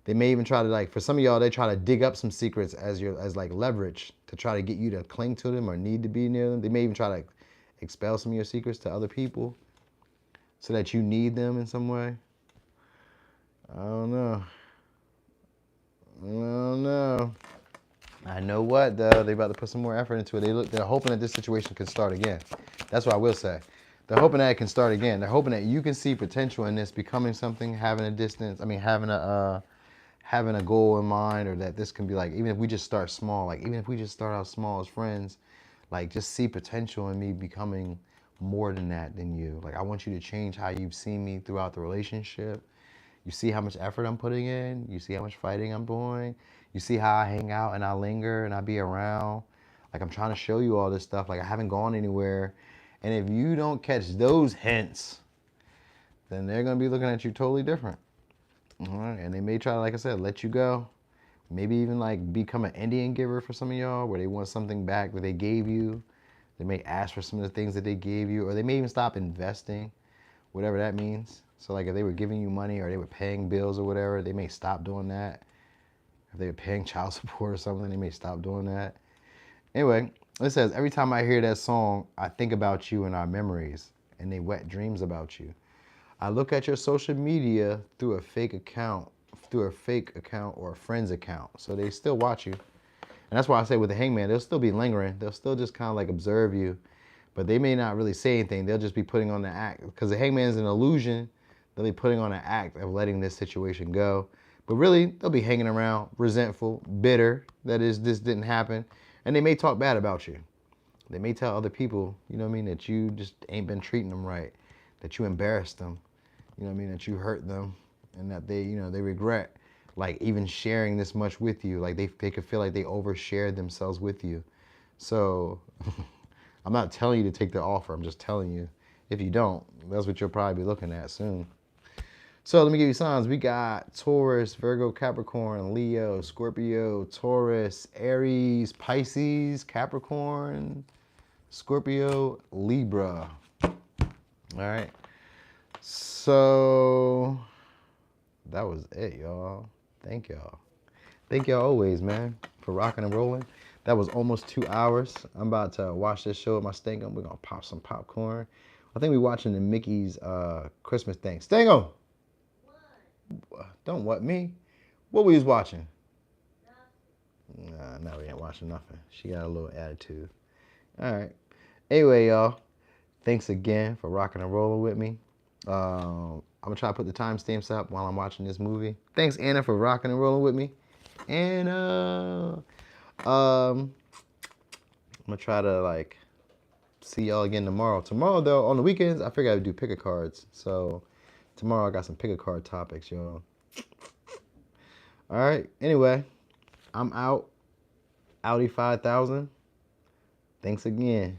They may even try to like, for some of y'all, they try to dig up some secrets as like leverage to try to get you to cling to them or need to be near them. They may even try to expel some of your secrets to other people so that you need them in some way. I don't know. I know what though. They about to put some more effort into it. They're hoping that this situation can start again. That's what I will say. They're hoping that it can start again. They're hoping that you can see potential in this becoming something, having a goal in mind, or that this can be like, even if we just start small, like even if we just start out small as friends, like just see potential in me becoming more than that than you. Like I want you to change how you've seen me throughout the relationship. You see how much effort I'm putting in. You see how much fighting I'm doing. You see how I hang out and I linger and I be around. Like, I'm trying to show you all this stuff. Like, I haven't gone anywhere. And if you don't catch those hints, then they're going to be looking at you totally different. All right? And they may try to, like I said, let you go. Maybe even like become an Indian giver for some of y'all, where they want something back that they gave you. They may ask for some of the things that they gave you, or they may even stop investing, whatever that means. So like if they were giving you money or they were paying bills or whatever, they may stop doing that. If they were paying child support or something, they may stop doing that. Anyway, it says, every time I hear that song, I think about you and our memories, and they wet dreams about you. I look at your social media through a fake account or a friend's account. So they still watch you. And that's why I say with the hangman, they'll still be lingering. They'll still just kind of like observe you, but they may not really say anything. They'll just be putting on the act, because the hangman is an illusion. They'll be putting on an act of letting this situation go. But really, they'll be hanging around, resentful, bitter, that is, this didn't happen. And they may talk bad about you. They may tell other people, you know what I mean, that you just ain't been treating them right, that you embarrassed them, you know what I mean, that you hurt them, and that they, you know, they regret like even sharing this much with you. Like they could feel like they overshared themselves with you. So I'm not telling you to take the offer. I'm just telling you, if you don't, that's what you'll probably be looking at soon. So let me give you signs. We got Taurus, Virgo, Capricorn, Leo, Scorpio, Taurus, Aries, Pisces, Capricorn, Scorpio, Libra. All right. So that was it, y'all. Thank y'all. Thank y'all always, man, for rocking and rolling. That was almost 2 hours. I'm about to watch this show with my Stingum. We're going to pop some popcorn. I think we're watching the Mickey's Christmas thing. Stingum! What? Don't what, me? What we was watching? Nothing. Nah, we ain't watching nothing. She got a little attitude. All right. Anyway, y'all, thanks again for rocking and rolling with me. I'm going to try to put the timestamps up while I'm watching this movie. Thanks, Anna, for rocking and rolling with me. And I'm going to try to, like, see y'all again tomorrow. Tomorrow, though, on the weekends, I figured I would do pick a cards. So tomorrow I got some pick a card topics, y'all. All right. Anyway, I'm out. Audi 5000. Thanks again.